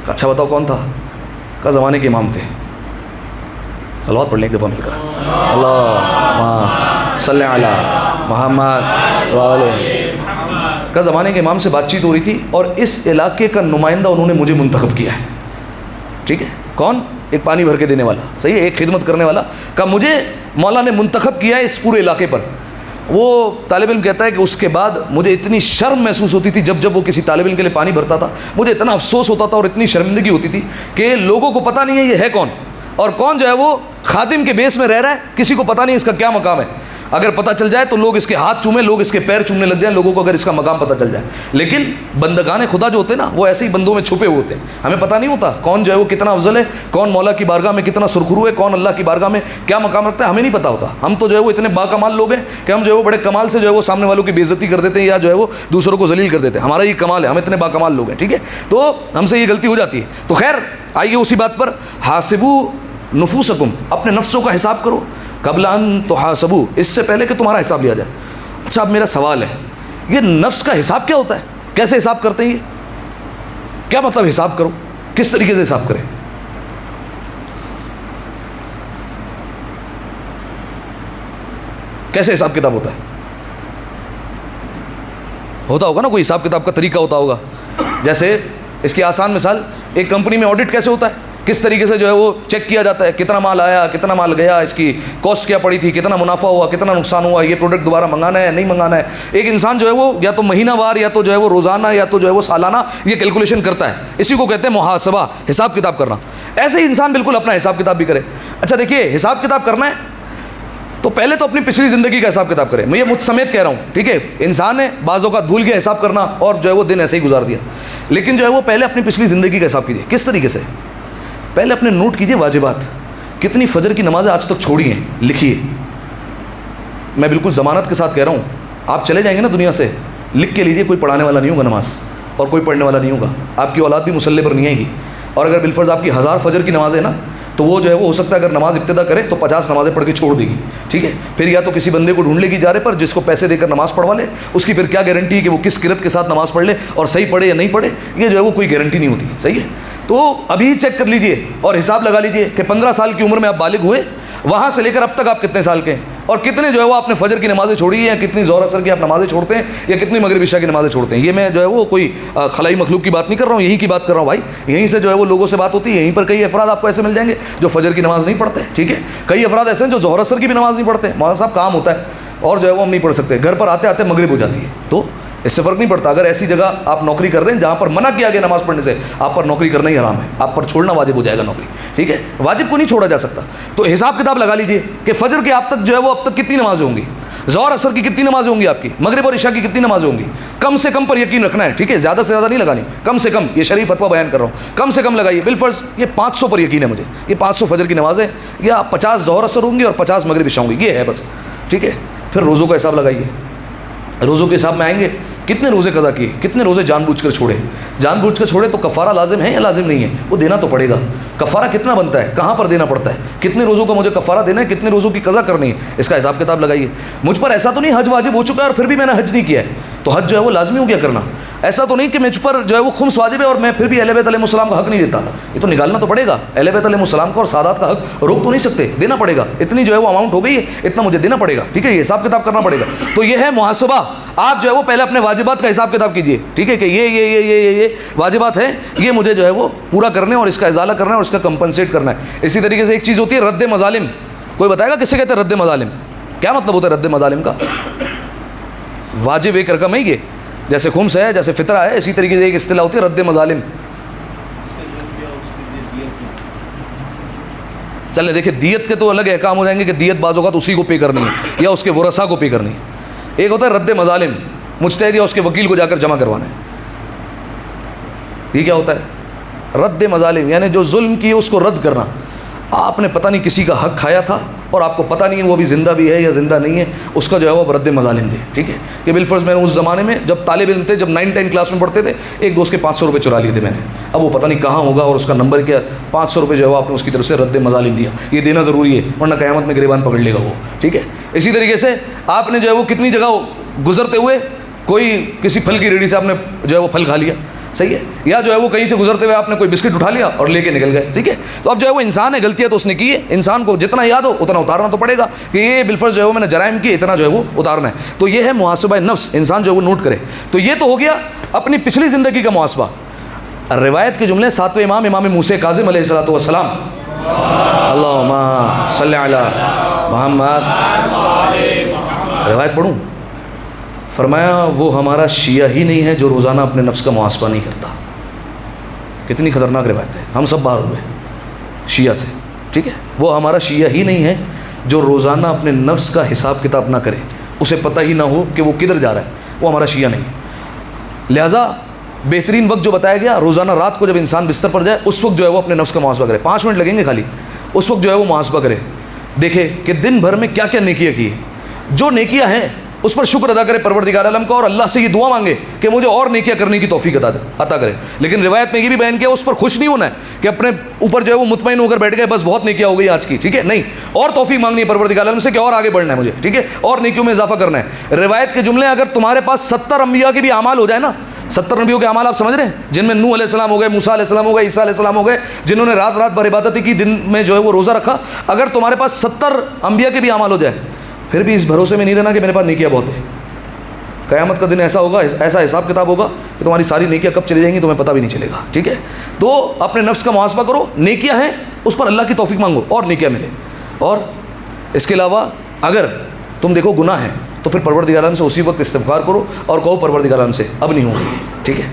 کہا اچھا بتاؤ کون تھا؟ کہا زمانے کے امام تھے۔ صلوات پڑھ لیں ایک دفعہ مل کر، اللہم صلی علی محمد وعلی۔ کہا زمانے کے امام سے بات چیت ہو رہی تھی اور اس علاقے کا نمائندہ انہوں نے مجھے منتخب کیا ہے۔ ٹھیک ہے، کون؟ ایک پانی بھر کے دینے والا، صحیح ہے، ایک خدمت کرنے والا۔ کہا مجھے مولا نے منتخب کیا ہے اس پورے علاقے پر۔ وہ طالب علم کہتا ہے کہ اس کے بعد مجھے اتنی شرم محسوس ہوتی تھی، جب وہ کسی طالب علم کے لیے پانی بھرتا تھا مجھے اتنا افسوس ہوتا تھا اور اتنی شرمندگی ہوتی تھی کہ لوگوں کو پتہ نہیں ہے یہ ہے کون، اور کون جو ہے وہ خادم کے بیس میں رہ رہا ہے، کسی کو پتہ نہیں اس کا کیا مقام ہے۔ اگر پتہ چل جائے تو لوگ اس کے ہاتھ چومیں، لوگ اس کے پیر چومنے لگ جائیں، لوگوں کو اگر اس کا مقام پتہ چل جائے۔ لیکن بندگان خدا جو ہوتے ہیں نا، وہ ایسے ہی بندوں میں چھپے ہوئے ہوتے ہیں، ہمیں پتہ نہیں ہوتا کون جو ہے وہ کتنا افضل ہے، کون مولا کی بارگاہ میں کتنا سرخرو ہے، کون اللہ کی بارگاہ میں کیا مقام رکھتا ہے، ہمیں نہیں پتہ ہوتا۔ ہم تو جو ہے وہ اتنے باکمال لوگ ہیں کہ ہم جو ہے وہ بڑے کمال سے جو ہے وہ سامنے والوں کی بے عزتی کر دیتے ہیں یا جو ہے وہ دوسروں کو ذلیل کر دیتے ہیں، ہمارا یہ کمال ہے، ہم اتنے باکمال لوگ ہیں، ٹھیک ہے، تو ہم سے یہ غلطی ہو جاتی ہے۔ تو خیر آئیے اسی بات پر، حاسبو نفوسکم، اپنے نفسوں کا حساب کرو، قبل ان تحاسبو، اس سے پہلے کہ تمہارا حساب لیا جائے۔ اچھا اب میرا سوال ہے، یہ نفس کا حساب کیا ہوتا ہے؟ کیسے حساب کرتے ہیں؟ یہ کیا مطلب حساب کرو؟ کس طریقے سے حساب کریں؟ کیسے حساب کتاب ہوتا ہے؟ ہوتا ہوگا نا کوئی حساب کتاب کا طریقہ ہوتا ہوگا۔ جیسے اس کی آسان مثال، ایک کمپنی میں آڈٹ کیسے ہوتا ہے، کس طریقے سے جو ہے وہ چیک کیا جاتا ہے، کتنا مال آیا، کتنا مال گیا، اس کی کاسٹ کیا پڑی تھی، کتنا منافع ہوا، کتنا نقصان ہوا، یہ پروڈکٹ دوبارہ منگانا ہے نہیں منگانا ہے۔ ایک انسان جو ہے وہ یا تو مہینہ وار یا تو جو ہے وہ روزانہ یا تو جو ہے وہ سالانہ یہ کیلکولیشن کرتا ہے، اسی کو کہتے ہیں محاسبہ، حساب کتاب کرنا۔ ایسے ہی انسان بالکل اپنا حساب کتاب بھی کرے۔ اچھا دیکھیے، حساب کتاب کرنا ہے تو پہلے تو اپنی پچھلی زندگی کا حساب کتاب کرے۔ میں یہ مجھ سمیت کہہ رہا ہوں، ٹھیک ہے، انسان ہے بعض اوقات بھول گیا حساب کرنا اور جو ہے وہ دن ایسے ہی گزار دیا، لیکن جو ہے وہ پہلے اپنی پچھلی زندگی کا حساب کیجیے۔ کس طریقے سے؟ پہلے اپنے نوٹ کیجئے واجبات، کتنی فجر کی نمازیں آج تک چھوڑی ہیں، لکھیے۔ میں بالکل ضمانت کے ساتھ کہہ رہا ہوں، آپ چلے جائیں گے نا دنیا سے، لکھ کے لیجئے، کوئی پڑھانے والا نہیں ہوگا نماز اور کوئی پڑھنے والا نہیں ہوگا، آپ کی اولاد بھی مصلی پر نہیں آئے گی، اور اگر بالفرض آپ کی 1000 فجر کی نمازیں نا تو وہ جو ہے وہ ہو سکتا ہے اگر نماز ابتدا کرے تو 50 نمازیں پڑھ کے چھوڑ دے گی، ٹھیک ہے۔ پھر یا تو کسی بندے کو ڈھونڈ لے گی جا رہے پر جس کو پیسے دے کر نماز پڑھوا لے، اس کی پھر کیا گارنٹی ہے کہ وہ کس قرت کے ساتھ نماز پڑھ لے اور صحیح پڑھے یا نہیں پڑھے، یہ جو ہے وہ کوئی گارنٹی نہیں ہوتی، صحیح ہے۔ تو ابھی چیک کر لیجئے اور حساب لگا لیجئے کہ 15 سال کی عمر میں آپ بالغ ہوئے، وہاں سے لے کر اب تک آپ کتنے سال کے ہیں، اور کتنے جو ہے وہ آپ نے فجر کی نمازیں چھوڑی ہیں، یا کتنی ظہر عصر کی آپ نمازیں چھوڑتے ہیں، یا کتنی مغرب عشاء کی نمازیں چھوڑتے ہیں۔ یہ میں جو ہے وہ کوئی خلائی مخلوق کی بات نہیں کر رہا ہوں، یہیں کی بات کر رہا ہوں بھائی، یہیں سے جو ہے وہ لوگوں سے بات ہوتی ہے۔ یہیں پر کئی افراد آپ کو ایسے مل جائیں گے جو فجر کی نماز نہیں پڑھتے، ٹھیک ہے، کئی افراد ایسے ہیں جو ظہر عصر کی بھی نماز نہیں پڑھتے، مولانا صاحب کام ہوتا ہے اور جو ہے وہ ہم نہیں پڑھ سکتے، گھر پر آتے آتے مغرب ہو جاتی ہے، تو اس سے فرق نہیں پڑتا۔ اگر ایسی جگہ آپ نوکری کر رہے ہیں جہاں پر منع کیا گیا نماز پڑھنے سے، آپ پر نوکری کرنا ہی حرام ہے، آپ پر چھوڑنا واجب ہو جائے گا نوکری، ٹھیک ہے، واجب کو نہیں چھوڑا جا سکتا۔ تو حساب کتاب لگا لیجئے کہ فجر کے آپ تک جو ہے وہ اب تک کتنی نمازیں ہوں گی، ظہر عصر کی کتنی نمازیں ہوں گی، آپ کی مغرب اور عشاء کی کتنی نمازیں ہوں گی، کم سے کم پر یقین رکھنا ہے، ٹھیک ہے، زیادہ سے زیادہ نہیں لگانی، کم سے کم، یہ شریف فتویٰ بیان کر رہا ہوں، کم سے کم لگائیے۔ بالفرض یہ 500 پر یقین ہے مجھے، یہ 500 فجر کی نمازیں یا 50 ظہر عصر ہوں گی اور 50 مغرب عشاء ہوں گی، یہ ہے بس، ٹھیک ہے۔ پھر روزوں کا حساب لگائیے، روزوں کے حساب میں آئیں گے، کتنے روزے قضا کیے، کتنے روزے جان بوجھ کر چھوڑے، جان بوجھ کر چھوڑے تو کفارہ لازم ہے یا لازم نہیں ہے، وہ دینا تو پڑے گا۔ کفارہ کتنا بنتا ہے، کہاں پر دینا پڑتا ہے، کتنے روزوں کا مجھے کفارہ دینا ہے، کتنے روزوں کی قضا کرنی ہے، اس کا حساب کتاب لگائیے۔ مجھ پر ایسا تو نہیں حج واجب ہو چکا ہے اور پھر بھی میں نے حج نہیں کیا ہے، تو حج جو ہے وہ لازمی ہو گیا کرنا۔ ایسا تو نہیں کہ مجھ پر جو ہے وہ خمس واجب ہے اور میں پھر بھی اہل بیت علیہ السلام کا حق نہیں دیتا. یہ تو نکالنا تو پڑے گا. اہل بیت علیہ السلام کا اور سادات کا حق روک تو نہیں سکتے, دینا پڑے گا. اتنی جو ہے وہ اماؤنٹ ہو گئی ہے, اتنا مجھے دینا پڑے گا. ٹھیک ہے, یہ حساب کتاب کرنا پڑے گا. تو یہ ہے محاسبہ. آپ جو ہے وہ پہلے اپنے واجبات کا حساب کتاب کیجئے. ٹھیک ہے, کہ یہ واجبات ہیں, یہ مجھے جو ہے وہ پورا کرنے اور اس کا ازالہ کرنا ہے اور اس کا کمپنسیٹ کرنا ہے. اسی طریقے سے ایک چیز ہوتی ہے رد مظالم. کوئی بتائے گا کسے کہتے ہیں رد مظالم؟ کیا مطلب ہوتا ہے رد مظالم کا؟ واجب ایک رقم ہے یہ, جیسے خمس ہے, جیسے فطرہ ہے, اسی طریقے سے ایک اصطلاح ہوتی ہے رد مظالم. چلیں دیکھیں, دیت کے تو الگ احکام ہو جائیں گے کہ دیت بعض اوقات اسی کو پے کرنی ہے یا اس کے ورثاء کو پے کرنی ہے. ایک ہوتا ہے رد مظالم, مجتہد یا اس کے وکیل کو جا کر جمع کروانا ہے. یہ کیا ہوتا ہے؟ رد مظالم, یعنی جو ظلم کیے اس کو رد کرنا. آپ نے پتہ نہیں کسی کا حق کھایا تھا اور آپ کو پتہ نہیں ہے وہ بھی زندہ بھی ہے یا زندہ نہیں ہے, اس کا جو ہے وہ رد مظالم دے. ٹھیک ہے, کہ بالفرض میں نے اس زمانے میں جب طالب علم تھے, جب 9-10 کلاس میں پڑھتے تھے, ایک دوست کے 500 روپے چرا لیے تھے میں نے. اب وہ پتہ نہیں کہاں ہوگا اور اس کا نمبر کیا, 500 روپے جو ہے وہ آپ نے اس کی طرف سے رد مظالم دیا. یہ دینا ضروری ہے ورنہ قیامت میں گریبان پکڑ لے گا وہ. ٹھیک ہے, اسی طریقے سے آپ نے جو ہے وہ کتنی جگہ گزرتے ہوئے کوئی کسی پھل کی ریڑھی سے آپ نے جو ہے وہ پھل کھا لیا, صحیح ہے, یا جو ہے وہ کہیں سے گزرتے ہوئے آپ نے کوئی بسکٹ اٹھا لیا اور لے کے نکل گئے. ٹھیک ہے, تو اب جو ہے وہ انسان ہے, غلطیاں تو اس نے کی ہے, انسان کو جتنا یاد ہو اتنا اتارنا تو پڑے گا کہ یہ بالفرض جو ہے وہ میں نے جرائم کی, اتنا جو ہے وہ اتارنا ہے. تو یہ ہے محاسبہ نفس, انسان جو ہے وہ نوٹ کرے. تو یہ تو ہو گیا اپنی پچھلی زندگی کا محاسبہ. روایت کے جملے 7ویں امام موسیٰ کاظم علیہ السلام, اللہم صلی علی محمد, روایت پڑھوں, فرمایا وہ ہمارا شیعہ ہی نہیں ہے جو روزانہ اپنے نفس کا محاسبہ نہیں کرتا. کتنی خطرناک روایت ہے, ہم سب باہر ہوئے شیعہ سے. ٹھیک ہے, وہ ہمارا شیعہ ہی نہیں ہے جو روزانہ اپنے نفس کا حساب کتاب نہ کرے, اسے پتہ ہی نہ ہو کہ وہ کدھر جا رہا ہے, وہ ہمارا شیعہ نہیں ہے. لہٰذا بہترین وقت جو بتایا گیا, روزانہ رات کو جب انسان بستر پر جائے اس وقت جو ہے وہ اپنے نفس کا محاسبہ کرے. 5 منٹ لگیں گے خالی, اس وقت جو ہے وہ محاسبہ کرے, دیکھے کہ دن بھر میں کیا کیا نیکیاں کی. جو نیکیاں ہیں اس پر شکر ادا کرے پروردگار عالم کا, اور اللہ سے یہ دعا مانگے کہ مجھے اور نیکیاں کرنے کی توفیق عطا کرے. لیکن روایت میں یہ بھی بیان کیا اس پر خوش نہیں ہونا ہے کہ اپنے اوپر جو ہے وہ مطمئن ہو کر بیٹھ گئے بس بہت نیکیاں ہو گئی آج کی. ٹھیک ہے, نہیں, اور توفیق مانگنی ہے پروردگار عالم سے کہ اور آگے بڑھنا ہے مجھے. ٹھیک ہے, اور نیکیوں میں اضافہ کرنا ہے. روایت کے جملے, اگر تمہارے پاس 70 انبیاء کے بھی اعمال ہو جائے نا, 70 نبیوں کے اعمال آپ سمجھ رہے ہیں, جن میں نوح علیہ السلام ہو گئے, موسیٰ علیہ السلام ہو گئے, عیسیٰ علیہ السلام ہو گئے, جنہوں نے رات رات بھر عبادت کی, دن میں جو ہے وہ روزہ رکھا, اگر تمہارے پاس 70 انبیاء کے بھی اعمال ہو جائے, پھر بھی اس بھروسے میں نہیں رہنا کہ میرے پاس نیکیاں بہت ہیں. قیامت کا دن ایسا ہوگا, ایسا حساب کتاب ہوگا کہ تمہاری ساری نیکیاں کب چلی جائیں گی تمہیں پتہ بھی نہیں چلے گا. ٹھیک ہے, تو اپنے نفس کا محاسبہ کرو, نیکیاں ہیں اس پر اللہ کی توفیق مانگو اور نیکیاں ملے. اور اس کے علاوہ اگر تم دیکھو گناہ ہے تو پھر پروردگار عالم سے اسی وقت استغفار کرو اور کہو پروردگار عالم سے اب نہیں ہوگی. ٹھیک ہے,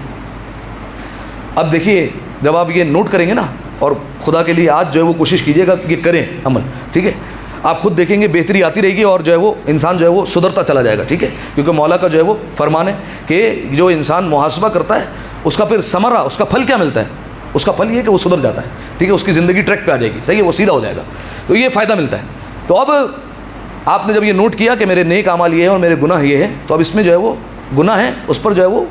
اب دیکھیے جب آپ یہ نوٹ کریں گے نا, اور خدا کے لیے آج جو ہے وہ کوشش کیجیے گا کہ کریں عمل. ٹھیک ہے, آپ خود دیکھیں گے بہتری آتی رہے گی اور جو ہے وہ انسان جو ہے وہ سدھرتا چلا جائے گا. ٹھیک ہے, کیونکہ مولا کا جو ہے وہ فرمان ہے کہ جو انسان محاسبہ کرتا ہے اس کا پھر ثمرہ, اس کا پھل کیا ملتا ہے, اس کا پھل یہ کہ وہ سدھر جاتا ہے. ٹھیک ہے, اس کی زندگی ٹریک پہ آ جائے گی, صحیح ہے, وہ سیدھا ہو جائے گا, تو یہ فائدہ ملتا ہے. تو اب آپ نے جب یہ نوٹ کیا کہ میرے نیک اعمال یہ ہیں اور میرے گناہ یہ ہیں, تو اب اس میں جو ہے وہ گناہ ہے اس پر جو ہے وہ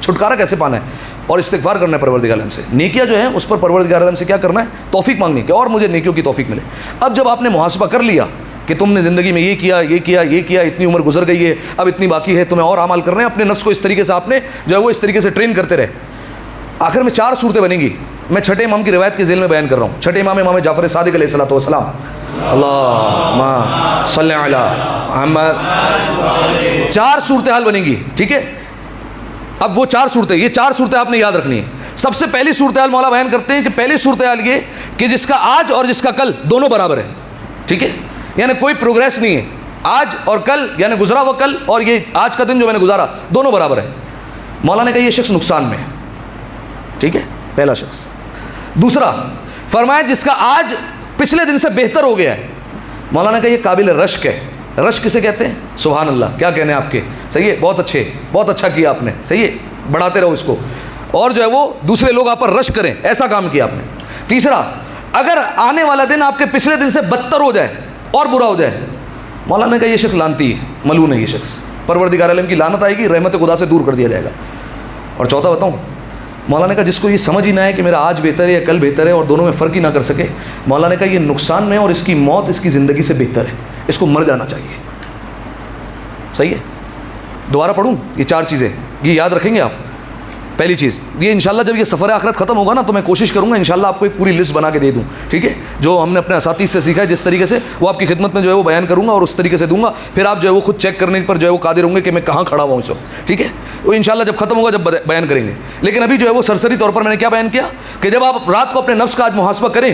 چھٹکارا کیسے پانا ہے اور استغفار کرنا ہے پروردگار عالم سے. نیکیاں جو ہیں اس پر پروردگار عالم سے کیا کرنا ہے, توفیق مانگنی کہ اور مجھے نیکیوں کی توفیق ملے. اب جب آپ نے محاسبہ کر لیا کہ تم نے زندگی میں یہ کیا یہ کیا یہ کیا, اتنی عمر گزر گئی ہے, اب اتنی باقی ہے, تمہیں اور اعمال کرنے ہیں, اپنے نفس کو اس طریقے سے آپ نے جو ہے وہ اس طریقے سے ٹرین کرتے رہے. آخر میں 4 صورتیں بنیں گی. میں چھٹے امام کی روایت کے ذیل میں بیان کر رہا ہوں. چھٹے امام جعفر صادق علیہ السلام, اللہم صلی علی محمد. 4 صورتحال بنیں گی. ٹھیک ہے, اب وہ 4 صورتیں, یہ 4 صورتیں آپ نے یاد رکھنی ہے. سب سے پہلی صورتحال مولا بیان کرتے ہیں کہ پہلی صورتحال یہ کہ جس کا آج اور جس کا کل دونوں برابر ہے. ٹھیک ہے, یعنی کوئی پروگریس نہیں ہے, آج اور کل یعنی گزرا ہوا کل اور یہ آج کا دن جو میں نے گزارا دونوں برابر ہے. مولا نے کہا یہ شخص نقصان میں ہے. ٹھیک ہے, پہلا شخص. دوسرا فرمایا جس کا آج پچھلے دن سے بہتر ہو گیا ہے. مولا نے کہا یہ قابل رشک ہے. رشک کسے کہتے ہیں؟ سبحان اللہ, کیا کہنے آپ کے, صحیح ہے, بہت اچھے, بہت اچھا کیا آپ نے, صحیح ہے, بڑھاتے رہو اس کو, اور جو ہے وہ دوسرے لوگ آپ پر رشک کریں, ایسا کام کیا آپ نے. تیسرا, اگر آنے والا دن آپ کے پچھلے دن سے بدتر ہو جائے اور برا ہو جائے, مولا نے کہا یہ شخص لعنتی ہے, ملعون ہے یہ شخص, پروردگار عالم کی لعنت آئے گی, رحمت خدا سے دور کر دیا جائے گا. اور چوتھا بتاؤں, مولا نے کہا جس کو یہ سمجھ ہی نہ ہے کہ میرا آج بہتر ہے یا کل بہتر ہے اور دونوں میں فرق ہی نہ کر سکے, مولا نے کہا یہ نقصان میں اور اس کی موت اس کی زندگی سے بہتر ہے, اس کو مر جانا چاہیے. صحیح ہے, دوبارہ پڑھوں, یہ 4 چیزیں یہ یاد رکھیں گے آپ. پہلی چیز یہ انشاءاللہ جب یہ سفر آخرت ختم ہوگا نا تو میں کوشش کروں گا انشاءاللہ آپ کو ایک پوری لسٹ بنا کے دے دوں, ٹھیک ہے, جو ہم نے اپنے اساتذہ سے سیکھا ہے جس طریقے سے وہ آپ کی خدمت میں جو ہے وہ بیان کروں گا اور اس طریقے سے دوں گا, پھر آپ جو ہے وہ خود چیک کرنے پر جو ہے وہ قادر ہوں گے کہ میں کہاں کھڑا ہوا ہوں اس وقت, ٹھیک ہے. وہ انشاءاللہ جب ختم ہوگا جب بیان کریں گے. لیکن ابھی جو ہے وہ سرسری طور پر میں نے کیا بیان کیا کہ جب آپ رات کو اپنے نفس کا آج محاسبہ کریں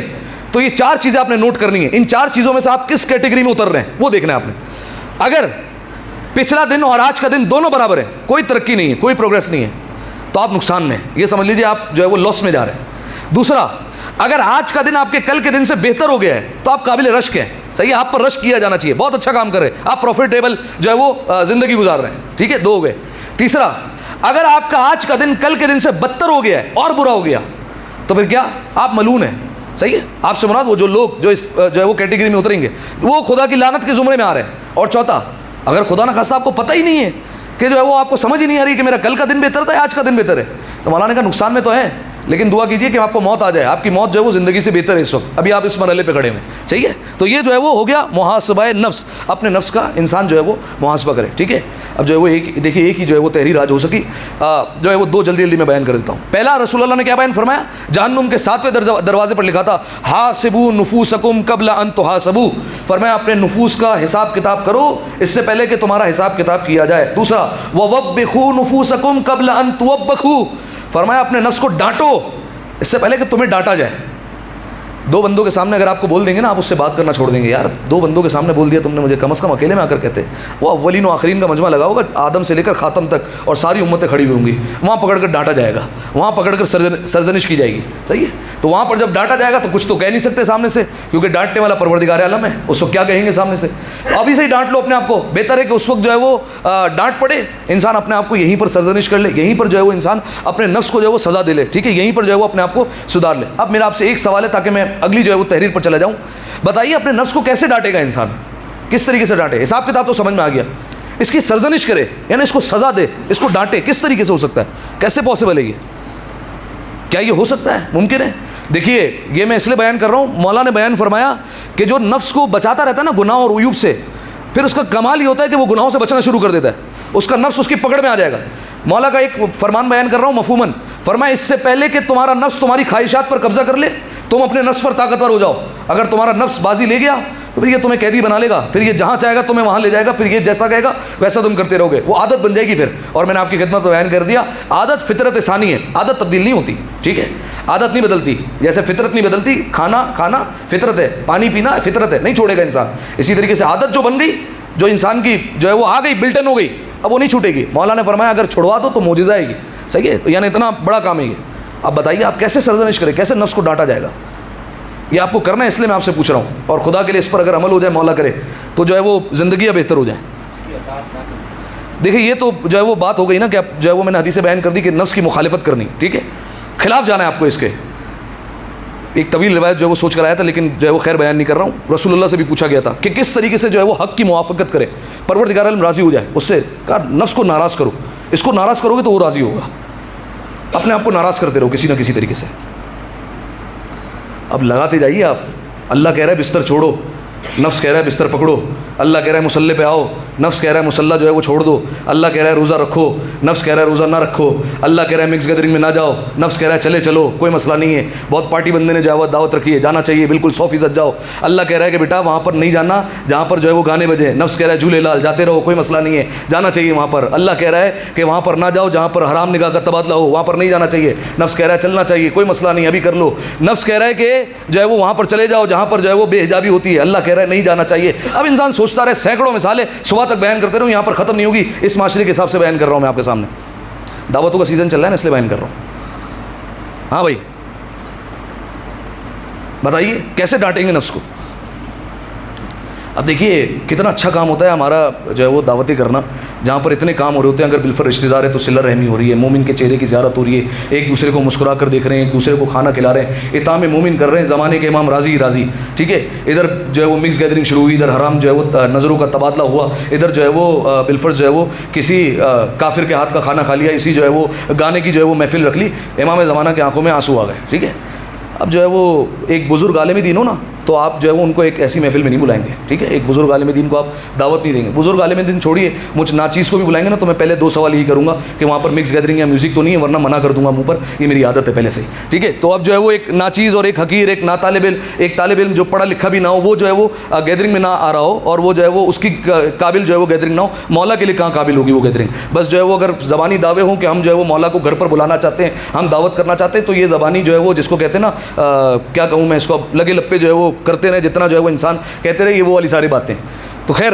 تو یہ 4 چیزیں آپ نے نوٹ کرنی ہیں. ان 4 چیزوں میں سے آپ کس کیٹیگری میں اتر رہے ہیں وہ دیکھنا ہے آپ نے. اگر پچھلا دن اور آج کا دن دونوں برابر ہے, کوئی ترقی نہیں ہے, کوئی پروگریس نہیں ہے, تو آپ نقصان میں ہیں, یہ سمجھ لیجیے آپ جو ہے وہ لاس میں جا رہے ہیں. دوسرا, اگر آج کا دن آپ کے کل کے دن سے بہتر ہو گیا ہے تو آپ قابل رشک ہیں, صحیح ہے, آپ پر رشک کیا جانا چاہیے, بہت اچھا کام کر رہے ہیں آپ, پروفیٹیبل جو ہے وہ زندگی گزار رہے ہیں, ٹھیک ہے, 2 ہو گئے. تیسرا, اگر آپ کا آج کا دن کل کے دن سے بدتر ہو گیا ہے اور برا ہو گیا تو پھر کیا, آپ ملعون ہیں, صحیح ہے. آپ سے مراد وہ جو لوگ جو ہے وہ کیٹیگری میں اتریں گے وہ خدا کی لعنت کے زمرے میں آ رہے ہیں. اور چوتھا, اگر خدا نہ خواستہ آپ کو پتہ ہی نہیں ہے کہ جو ہے وہ آپ کو سمجھ ہی نہیں آ رہی کہ میرا کل کا دن بہتر تھا یا آج کا دن بہتر ہے, تو مولانا کا نقصان میں تو ہے, لیکن دعا کیجیے کہ آپ کو موت آ جائے, آپ کی موت جو ہے وہ زندگی سے بہتر ہے اس وقت, ابھی آپ اس مرحلے پہ کھڑے ہیں, صحیح ہے. تو یہ جو ہے وہ ہو گیا محاسبہ نفس, اپنے نفس کا انسان جو ہے وہ محاسبہ کرے, ٹھیک ہے. اب جو ہے وہ دیکھیے ایک ہی جو ہے وہ تحریر آج ہو سکی, جو ہے وہ 2 جلدی میں بیان کر دیتا ہوں. پہلا, رسول اللہ نے کیا بیان فرمایا, جہنم کے 7ویں دروازے پر لکھا تھا حاسبوا نفوسکم قبل ان تحاسبوا, فرمایا اپنے نفوس کا حساب کتاب کرو اس سے پہلے کہ تمہارا حساب کتاب کیا جائے. دوسرا, ووبخوا نفوسکم قبل ان توبخوا, فرمایا اپنے نفس کو ڈانٹو اس سے پہلے کہ تمہیں ڈانٹا جائے. 2 بندوں کے سامنے اگر آپ کو بول دیں گے نا, آپ اس سے بات کرنا چھوڑ دیں گے. یار 2 بندوں کے سامنے بول دیا تم نے مجھے, کم از کم اکیلے میں آ کر کہتے. وہ اولین و آخرین کا مجمع لگا ہوگا, آدم سے لے کر خاتم تک, اور ساری امتیں کھڑی ہوئی ہوں گی, وہاں پکڑ کر ڈانٹا جائے گا, وہاں پکڑ کر سرزنش کی جائے گی, صحیح ہے. تو وہاں پر جب ڈانٹا جائے گا تو کچھ تو کہہ نہیں سکتے سامنے سے, کیونکہ ڈانٹنے والا پروردگار عالم ہے, اس کو کیا کہیں گے سامنے سے. ابھی سے ہی ڈانٹ لو اپنے آپ کو, بہتر ہے کہ اس وقت جو ہے وہ ڈانٹ پڑے, انسان اپنے آپ کو یہیں پر سرزنش کر لے, یہیں پر جو ہے وہ انسان اپنے نفس کو جو ہے وہ سزا دے لے, ٹھیک ہے, یہیں پر جو ہے وہ اپنے آپ کو سدھار لے. اب میرا آپ سے ایک سوال ہے تاکہ میں اگلی جو ہے وہ تحریر پر چلا جاؤں. بتائیے اپنے نفس کو کیسے ڈانٹے گا انسان, کس طریقے سے ڈانٹے؟ حساب کتاب تو سمجھ میں آ گیا, اس کی سرزنش کرے یعنی اس کو سزا دے, اس کو ڈانٹے, کس طریقے سے ہو سکتا ہے, کیسے پاسبل ہے یہ, کیا یہ ہو سکتا ہے, ممکن ہے؟ دیکھیے یہ میں اس لیے بیان کر رہا ہوں, مولا نے بیان فرمایا کہ جو نفس کو بچاتا رہتا ہے نا گناہ اور عیوب سے, پھر اس کا کمال یہ ہوتا ہے کہ وہ گناہوں سے بچنا شروع کر دیتا ہے, اس کا نفس اس کی پکڑ میں آ جائے گا. مولا کا ایک فرمان بیان کر رہا ہوں مفہوماً, فرمایا اس سے پہلے کہ تمہارا نفس تمہاری خواہشات پر قبضہ کر لے تم اپنے نفس پر طاقتور ہو جاؤ. اگر تمہارا نفس بازی لے گیا تو پھر یہ تمہیں قیدی بنا لے گا, پھر یہ جہاں چاہے گا تمہیں وہاں لے جائے گا, پھر یہ جیسا کہے گا ویسا تم کرتے رہو گے, وہ عادت بن جائے گی پھر. اور میں نے آپ کی خدمت میں بیان کر دیا, عادت فطرت ثانی ہے, عادت تبدیل نہیں ہوتی, ٹھیک ہے, عادت نہیں بدلتی, جیسے فطرت نہیں بدلتی, کھانا فطرت ہے, پانی پینا فطرت ہے, نہیں چھوڑے گا انسان. اسی طریقے سے عادت جو بن گئی, جو انسان کی جو ہے وہ آ گئی, بلٹن ہو گئی, اب وہ نہیں چھوٹے گی. مولا نے فرمایا اگر چھڑوا دو تو معجزہ آئے گی, صحیح ہے, یعنی اتنا بڑا کام ہے یہ. اب بتائیے آپ کیسے سرزنش کریں, کیسے نفس کو ڈانٹا جائے گا, یہ آپ کو کرنا ہے, اس لیے میں آپ سے پوچھ رہا ہوں. اور خدا کے لیے اس پر اگر عمل ہو جائے, مولا کرے, تو جو ہے وہ زندگیاں بہتر ہو جائیں. دیکھیے یہ تو جو ہے وہ بات ہو گئی نا کہ اب جو ہے وہ میں نے حدیث بیان کر دی کہ نفس کی مخالفت کرنی, ٹھیک ہے, خلاف جانا ہے آپ کو اس کے. ایک طویل روایت جو ہے وہ سوچ کر آیا تھا, لیکن جو ہے وہ خیر بیان نہیں کر رہا ہوں. رسول اللہ سے بھی پوچھا گیا تھا کہ کس طریقے سے جو ہے وہ حق کی موافقت کرے, پروردگار عالم راضی ہو جائے اس سے. کہا نفس کو ناراض کرو, اس کو ناراض کرو گے تو وہ راضی ہوگا, اپنے آپ کو ناراض کرتے رہو کسی نہ کسی طریقے سے. اب لگاتے جائیے آپ, اللہ کہہ رہا ہے بستر چھوڑو, نفس کہہ رہا ہے بستر پکڑو, اللہ کہہ رہا ہے مصلے پہ آؤ, نفس کہہ رہا ہے مصلہ جو ہے وہ چھوڑ دو, اللہ کہہ رہا ہے روزہ رکھو, نفس کہہ رہا ہے روزہ نہ رکھو, اللہ کہہ رہا ہے مکس گیدرنگ میں نہ جاؤ, نفس کہہ رہا ہے چلو کوئی مسئلہ نہیں ہے, بہت پارٹی بندے نے دعوت رکھی ہے, جانا چاہیے بالکل 100% جاؤ. اللہ کہہ رہا ہے کہ بیٹا وہاں پر نہیں جانا جہاں پر جو ہے وہ گانے بجے, نفس کہہ رہا ہے جھولے لال جاتے رہو کوئی مسئلہ نہیں ہے, جانا چاہیے وہاں پر. اللہ کہہ رہا ہے کہ وہاں پر نہ جاؤ جہاں پر حرام نگاہ کا تبادلہ ہو, وہاں پر نہیں جانا چاہیے, نفس کہہ رہا ہے چلنا چاہیے کوئی مسئلہ نہیں ابھی کر لو, نفس کہہ رہا ہے کہ جو ہے وہ وہاں پر چلے جاؤ جہاں پر جو ہے وہ بے حجابی ہوتی ہے, اللہ کہہ رہا ہے نہیں جانا چاہیے. اب انسان سوچتا رہے, سینکڑوں مثالیں صبح تک بیان کرتے رہو, یہاں پر ختم نہیں ہوگی. اس معاشرے کے حساب سے بیان کر رہا ہوں میں آپ کے سامنے, دعوتوں کا سیزن چل رہا ہے نا اس لیے بیان کر رہا ہوں. ہاں بھائی بتائیے کیسے ڈانٹیں گے نفس کو. اب دیکھیے کتنا اچھا کام ہوتا ہے ہمارا جو ہے وہ دعوتی کرنا, جہاں پر اتنے کام ہو رہے ہوتے ہیں. اگر بالفر رشتہ دار ہے تو صلہ رحمی ہو رہی ہے, مومن کے چہرے کی زیارت ہو رہی ہے, ایک دوسرے کو مسکرا کر دیکھ رہے ہیں, ایک دوسرے کو کھانا کھلا رہے ہیں, اطعام مومن کر رہے ہیں, زمانے کے امام راضی, ٹھیک ہے. ادھر جو ہے وہ مکس گیدرنگ شروع ہوئی, ادھر حرام جو ہے وہ نظروں کا تبادلہ ہوا, ادھر جو ہے وہ بالفرض جو ہے وہ کسی کافر کے ہاتھ کا کھانا کھا لیا, اسی جو ہے وہ گانے کی جو ہے وہ محفل رکھ لی, امام زمانہ کے آنکھوں میں آنسو آ گئے, ٹھیک ہے. اب جو ہے وہ ایک بزرگ عالم دین ہو نا, تو آپ جو ہے وہ ان کو ایک ایسی محفل میں نہیں بلائیں گے, ٹھیک ہے. ایک بزرگ عالم دین کو آپ دعوت نہیں دیں گے. بزرگ عالم دین چھوڑیے, مجھ ناچیز کو بھی بلائیں گے نا تو میں پہلے 2 سوال یہی کروں گا کہ وہاں پر مکس گیدرنگ یا میوزک تو نہیں ہے, ورنہ منع کر دوں گا منہ پر, یہ میری عادت ہے پہلے سے ہی, ٹھیک ہے. تو اب جو ہے وہ ایک ناچیز اور ایک حقیر, ایک طالب علم, ایک طالب علم جو پڑھا لکھا بھی نہ ہو, وہ جو ہے وہ گیدرنگ میں نہ آ رہا ہو, اور وہ جو ہے وہ اس کی قابل جو ہے وہ گیدرنگ نہ ہو. مولا کے لیے کہاں قابل ہوگی وہ گیدرنگ؟ بس جو ہے وہ اگر زبانی دعوے ہوں کہ ہم جو ہے وہ مولا کو گھر پر بلانا چاہتے ہیں, ہم دعوت کرنا چاہتے ہیں, تو یہ زبانی جو ہے وہ جس کو کہتے ہیں نا کیا کہوں میں اس کو, لگے لپے جو ہے وہ کرتے رہے جتنا جو ہے وہ انسان کہتے رہے, یہ وہ والی ساری باتیں. تو خیر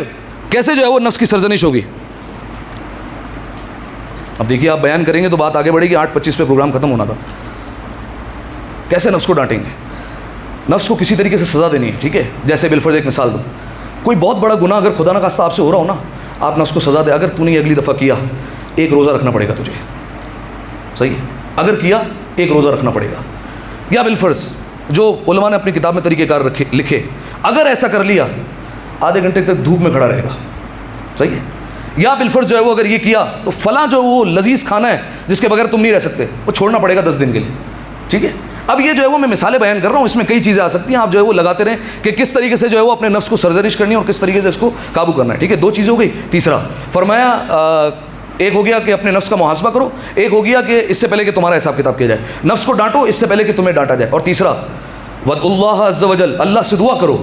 کیسے جو ہے وہ نفس کی سرزنش ہوگی؟ اب دیکھیے آپ بیان کریں گے تو بات آگے بڑھے گی. 8:25 پہ پروگرام ختم ہونا تھا. کیسے نفس کو ڈانٹیں گے؟ نفس کو کسی طریقے سے سزا دینی ہے, ٹھیک ہے. جیسے بالفرض ایک مثال دوں, کوئی بہت بڑا گناہ اگر خدا نہ خواستہ آپ سے ہو رہا ہو نا, آپ نفس کو سزا دیں, اگر تو نے اگلی دفعہ کیا 1 روزہ رکھنا پڑے گا تجھے, صحیح ہے, اگر کیا 1 روزہ رکھنا پڑے گا. یا بالفرض جو علماء نے اپنی کتاب میں طریقہ کار لکھے, اگر ایسا کر لیا آدھے گھنٹے تک دھوپ میں کھڑا رہے گا, صحیح ہے. یا بالفرض جو ہے وہ اگر یہ کیا تو فلاں جو وہ لذیذ کھانا ہے جس کے بغیر تم نہیں رہ سکتے, وہ چھوڑنا پڑے گا 10 دن کے لیے, ٹھیک ہے. اب یہ جو ہے وہ میں مثالیں بیان کر رہا ہوں, اس میں کئی چیزیں آ سکتی ہیں, آپ جو ہے وہ لگاتے رہیں کہ کس طریقے سے جو ہے وہ اپنے نفس کو سرزنش کرنی ہے اور کس طریقے سے اس کو قابو کرنا ہے, ٹھیک ہے. 2 چیزیں ہو گئی. تیسرا فرمایا ایک ہو گیا کہ اپنے نفس کا محاسبہ کرو, ایک ہو گیا کہ اس سے پہلے کہ تمہارا حساب کتاب کیا جائے, نفس کو ڈانٹو اس سے پہلے کہ تمہیں ڈانٹا جائے. اور تیسرا وَدْعُوا اللَّهَ عَزَّ وَجَلَّ, اللہ سے دعا کرو,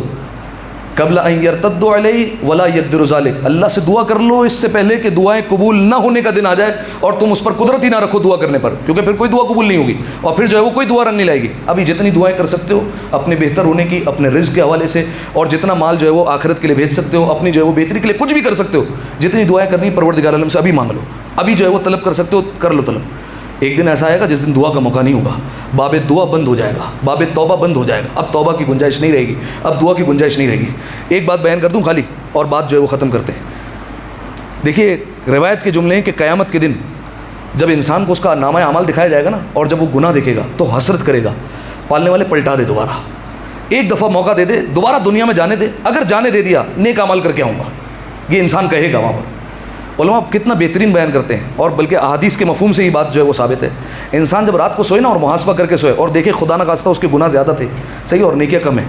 قبل ان یرتدوا علیہ ولا یقدر ذلک, اللہ سے دعا کر لو اس سے پہلے کہ دعائیں قبول نہ ہونے کا دن آ جائے اور تم اس پر قدرت ہی نہ رکھو دعا کرنے پر, کیونکہ پھر کوئی دعا قبول نہیں ہوگی اور پھر جو ہے وہ کوئی دعا رنگ نہیں لائے گی. ابھی جتنی دعائیں کر سکتے ہو اپنے بہتر ہونے کی, اپنے رزق کے حوالے سے, اور جتنا مال جو ہے وہ آخرت کے لیے بھیج سکتے ہو, اپنی جو ہے وہ بہتری کے لیے کچھ بھی کر سکتے ہو, جتنی دعائیں کرنی پروردگار عالم سے ابھی مانگ لو, ابھی جو ہے وہ طلب کر سکتے ہو کر لو طلب. ایک دن ایسا آئے گا جس دن دعا کا موقع نہیں ہوگا, باب دعا بند ہو جائے گا, باب توبہ بند ہو جائے گا, اب توبہ کی گنجائش نہیں رہے گی, اب دعا کی گنجائش نہیں رہے گی. ایک بات بیان کر دوں خالی اور بات جو ہے وہ ختم کرتے ہیں. دیکھیے روایت کے جملے ہیں کہ قیامت کے دن جب انسان کو اس کا نامہ اعمال دکھایا جائے گا نا, اور جب وہ گناہ دیکھے گا تو حسرت کرے گا, پالنے والے پلٹا دے دوبارہ, ایک دفعہ موقع دے دے, دوبارہ دنیا میں جانے دے, اگر جانے دے دیا نیک اعمال کر کے آؤں گا, یہ انسان کہے گا وہاں پر. علماء کتنا بہترین بیان کرتے ہیں, اور بلکہ احادیث کے مفہوم سے یہ بات جو ہے وہ ثابت ہے. انسان جب رات کو سوئے نا اور محاسبہ کر کے سوئے اور دیکھے خدا نہ خواستہ اس کے گناہ زیادہ تھے, صحیح, اور نیکیاں کم ہیں,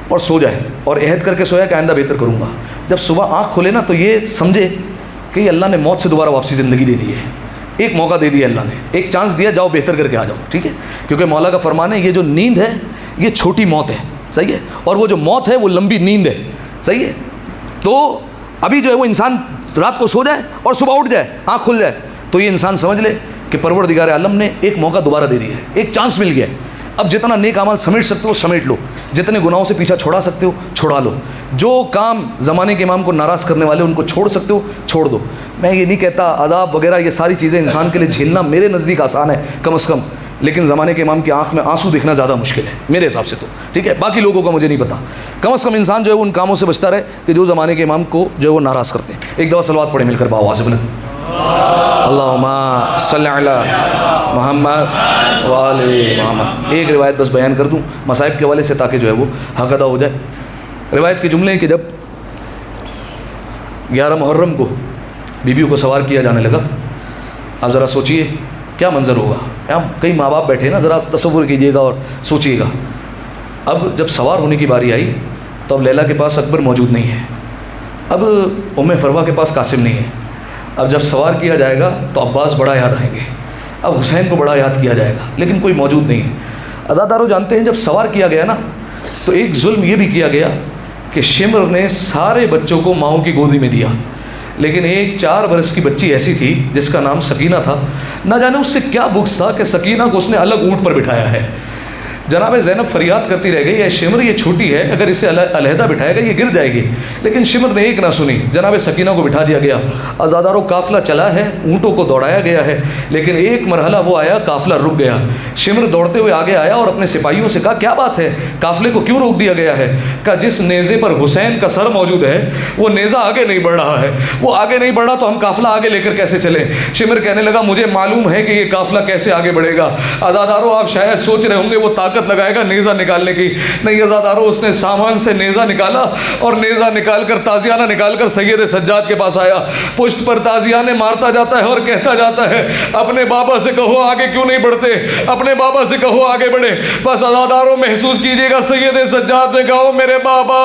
اور سو جائے اور عہد کر کے سویا کہ آئندہ بہتر کروں گا, جب صبح آنکھ کھولے نا تو یہ سمجھے کہ یہ اللہ نے موت سے دوبارہ واپسی زندگی دے دی ہے, ایک موقع دے دیا اللہ نے, ایک چانس دیا, جاؤ بہتر کر کے آ جاؤ, ٹھیک ہے. کیونکہ مولا کا فرمان ہے یہ جو نیند ہے یہ چھوٹی موت ہے, صحیح ہے, اور وہ جو موت ہے وہ لمبی نیند ہے, صحیح ہے. تو ابھی جو ہے وہ انسان رات کو سو جائے اور صبح اٹھ جائے, آنکھ کھل جائے, تو یہ انسان سمجھ لے کہ پروردگار عالم نے ایک موقع دوبارہ دے دیا ہے, ایک چانس مل گیا ہے. اب جتنا نیک اعمال سمیٹ سکتے ہو سمیٹ لو, جتنے گناہوں سے پیچھا چھوڑا سکتے ہو چھوڑا لو, جو کام زمانے کے امام کو ناراض کرنے والے ان کو چھوڑ سکتے ہو چھوڑ دو. میں یہ نہیں کہتا عذاب وغیرہ یہ ساری چیزیں انسان کے لیے جھیلنا میرے نزدیک آسان ہے کم از کم, لیکن زمانے کے امام کی آنکھ میں آنسو دیکھنا زیادہ مشکل ہے میرے حساب سے تو, ٹھیک ہے. باقی لوگوں کا مجھے نہیں پتا, کم از کم انسان جو ہے ان کاموں سے بچتا رہے کہ جو زمانے کے امام کو جو ہے وہ ناراض کرتے ہیں. ایک دفعہ صلوات پڑھیں مل کر باواز بلند, اللہم صلی علی محمد وآل محمد. ایک روایت بس بیان کر دوں مصائب کے حوالے سے تاکہ جو ہے وہ حق ادا ہو جائے. روایت کے جملے ہیں کہ جب 11 محرم کو بیویوں کو سوار کیا جانے لگا, آپ ذرا سوچئے کیا منظر ہوگا. ہم کئی ماں باپ بیٹھے نا, ذرا تصور کیجئے گا اور سوچئے گا. اب جب سوار ہونے کی باری آئی تو اب لیلا کے پاس اکبر موجود نہیں ہے, اب ام فروہ کے پاس قاسم نہیں ہے. اب جب سوار کیا جائے گا تو عباس بڑا یاد آئیں گے, اب حسین کو بڑا یاد کیا جائے گا, لیکن کوئی موجود نہیں ہے. اداداروں جانتے ہیں جب سوار کیا گیا نا تو ایک ظلم یہ بھی کیا گیا کہ شمر نے سارے بچوں کو ماؤں کی گودی میں دیا, لیکن ایک 4 برس کی بچی ایسی تھی جس کا نام سکینہ تھا. نہ جانے اس سے کیا بغض تھا کہ سکینہ کو اس نے الگ اونٹ پر بٹھایا ہے. جناب زینب فریاد کرتی رہ گئی, اے شمر یہ چھوٹی ہے, اگر اسے علیحدہ بٹھائے گا یہ گر جائے گی, لیکن شمر نے ایک نہ سنی. جناب سکینہ کو بٹھا دیا گیا. آزاداروں قافلہ چلا ہے, اونٹوں کو دوڑایا گیا ہے, لیکن ایک مرحلہ وہ آیا قافلہ رک گیا. شمر دوڑتے ہوئے آگے آیا اور اپنے سپاہیوں سے کہا کیا بات ہے, قافلے کو کیوں روک دیا گیا ہے؟ کہا جس نیزے پر حسین کا سر موجود ہے وہ نیزہ آگے نہیں بڑھ رہا ہے, وہ آگے نہیں بڑھ رہا تو ہم قافلہ آگے لے کر کیسے چلیں؟ شمر کہنے لگا مجھے معلوم ہے کہ یہ قافلہ کیسے آگے بڑھے گا. آزاداروں آپ شاید سوچ رہے ہوں گے وہ طاقت لگائے گا نیزہ نکالنے کی. نہیں عزادارو، اس نے سامان سے نیزہ نکالا اور نیزہ نکال کر تازیانہ نکال کر سید سجاد کے پاس آیا. پشت پر تازیانے مارتا جاتا ہے اور کہتا جاتا ہے اپنے بابا سے کہو آگے کیوں نہیں بڑھتے، اپنے بابا سے کہو آگے بڑھے. بس عزادارو محسوس کیجئے گا سید سجاد نے کہا میرے بابا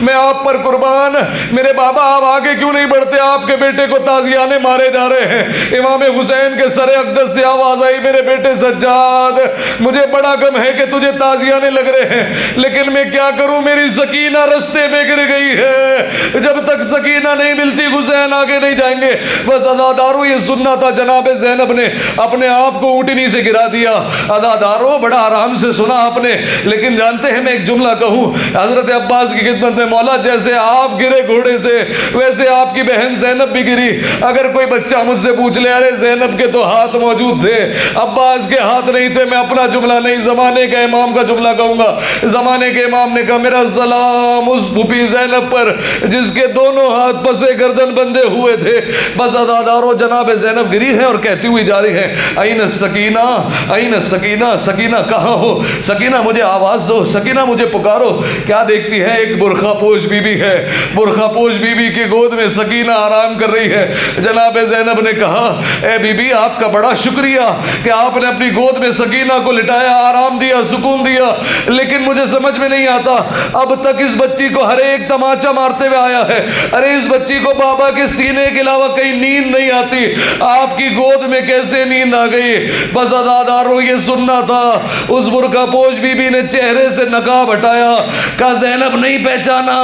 میں آپ پر قربان، میرے بابا آپ آگے کیوں نہیں بڑھتے، آپ کے بیٹے کو تازیانے مارے جا رہے ہیں. امام حسین کے سر اقدس سے آواز آئی میرے بیٹے سجاد مجھے بڑا غم ہے کہ تجھے تازیانے لگ رہے ہیں، لیکن میں کیا کروں، میری سکینہ رستے میں گر گئی ہے، جب تک سکینہ نہیں ملتی حسین آگے نہیں جائیں گے. بس عزادارو یہ سننا تھا، جناب زینب نے اپنے آپ کو اونٹنی سے گرا دیا. عزادارو بڑا آرام سے سنا آپ نے، لیکن جانتے ہیں میں ایک جملہ کہوں حضرت عباس کی خدمت میں، مولا جیسے آپ گرے گھوڑے سے ویسے آپ کی بہن زینب بھی گری. اگر کوئی بچہ مجھ سے پوچھ لے ارے زینب کے تو ہاتھ موجود تھے عباس کے ہاتھ نہیں تھے، میں اپنا جملہ نہیں زمانے کے امام کا جملہ کہوں گا. زمانے کے امام نے کہا میرا سلام اس پھوپھی زینب پر جس کے دونوں ہاتھ پسے گردن بندے ہوئے تھے. بس عزادارو جناب زینب گری ہے اور کہتی ہوئی جا رہی ہے این السکینہ این السکینہ، سکینہ کہاں ہو، سکینہ مجھے آواز دو، سکینہ مجھے پکارو. کیا دیکھتی ہے، ایک برقع پوش بی بی ہے، برقع پوش بی بی کی گود میں سکینہ آرام کر رہی ہے. جناب زینب نے کہا اے بی بی آپ کا بڑا شکریہ کہ آپ نے اپنی گود میں سکینہ کو لٹایا، آرام دیا، سکون دیا، لیکن مجھے سمجھ میں نہیں آتا اب تک اس بچی کو ہر ایک تماچا مارتے ہوئے آیا ہے، ارے اس بچی کو بابا کے سینے کے علاوہ کہیں نیند نہیں آتی، آپ کی گود میں کیسے نیند آ گئی. بس عزادارو یہ سننا تھا. اس برقع پوش بی بی نے چہرے سے نقاب ہٹایا، کہا زینب نہیں پہچانا،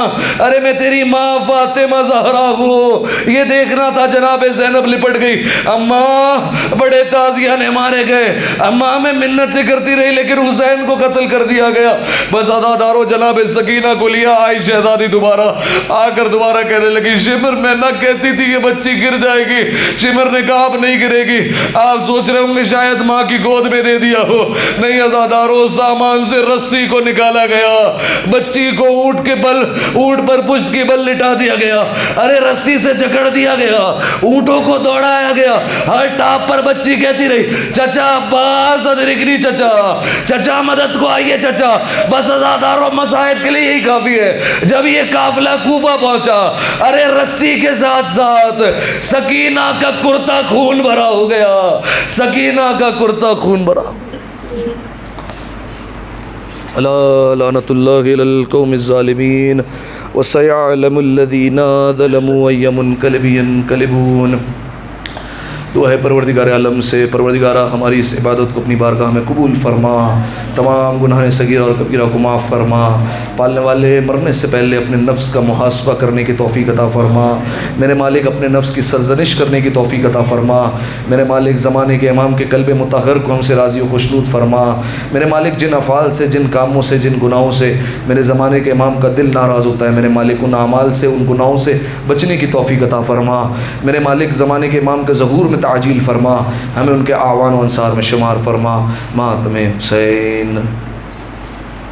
ارے میں تیری ماں فاطمہ زہرا ہوں. یہ دیکھنا تھا. جناب زینب لپٹ گئی، اماں بڑے تازیانے مارے گئے، اماں میں منتیں کرتی رہی لیکن حسین کو قتل کر دیا گیا. بس عزادارو جناب سکینہ کو لیا، آئی شہزادی دوبارہ آ کر دوبارہ کہنے لگی شمر میں نہ کہتی تھی یہ بچی گر جائے گی. شمر نے کہا آپ نہیں گرے گی، آپ سوچ رہے ہوں گے شاید ماں کی گود میں دے دیا ہو. نہیں عزادارو سامان سے رسی کو نکالا گیا، بچی کو اونٹ پر پشت کی بل لٹا دیا گیا، ارے رسی سے جکڑ دیا گیا، اونٹوں کو دوڑایا گیا. ہر ٹاپ پر بچی کہتی رہی چچا عباس ادرکنی، چچا چچا مدد کو آئیے چچا. بس عزادارو مصائب کے لیے یہی کافی ہے. جب یہ قافلہ کوفہ پہنچا ارے رسی کے ساتھ ساتھ سکینہ کا کرتا خون بھرا ہو گیا، سکینہ کا کرتا خون بھرا. الا لعنت اللہ علی القوم الظالمین وسيعلم الذين ظلموا أي منقلب ينقلبون. دعا ہے پروردگار عالم سے، پروردگارہ ہماری اس عبادت کو اپنی بارگاہ میں قبول فرما، تمام گناہ صغیرہ اور کبیرہ کو معاف فرما. پالنے والے مرنے سے پہلے اپنے نفس کا محاسبہ کرنے کی توفیق عطا فرما. میرے مالک اپنے نفس کی سرزنش کرنے کی توفیق عطا فرما. میرے مالک زمانے کے امام کے قلب مطہر کو ہم سے راضی و خوشنود فرما. میرے مالک جن افعال سے، جن کاموں سے، جن گناہوں سے میرے زمانے کے امام کا دل ناراض ہوتا ہے، میرے مالک ان اعمال سے، ان گناہوں سے بچنے کی توفیق عطا فرما. میرے مالک زمانے کے امام کے ظہور میں تعجیل فرما، ہمیں ان کے اعوان و انصار میں شمار فرما. ماتم حسین.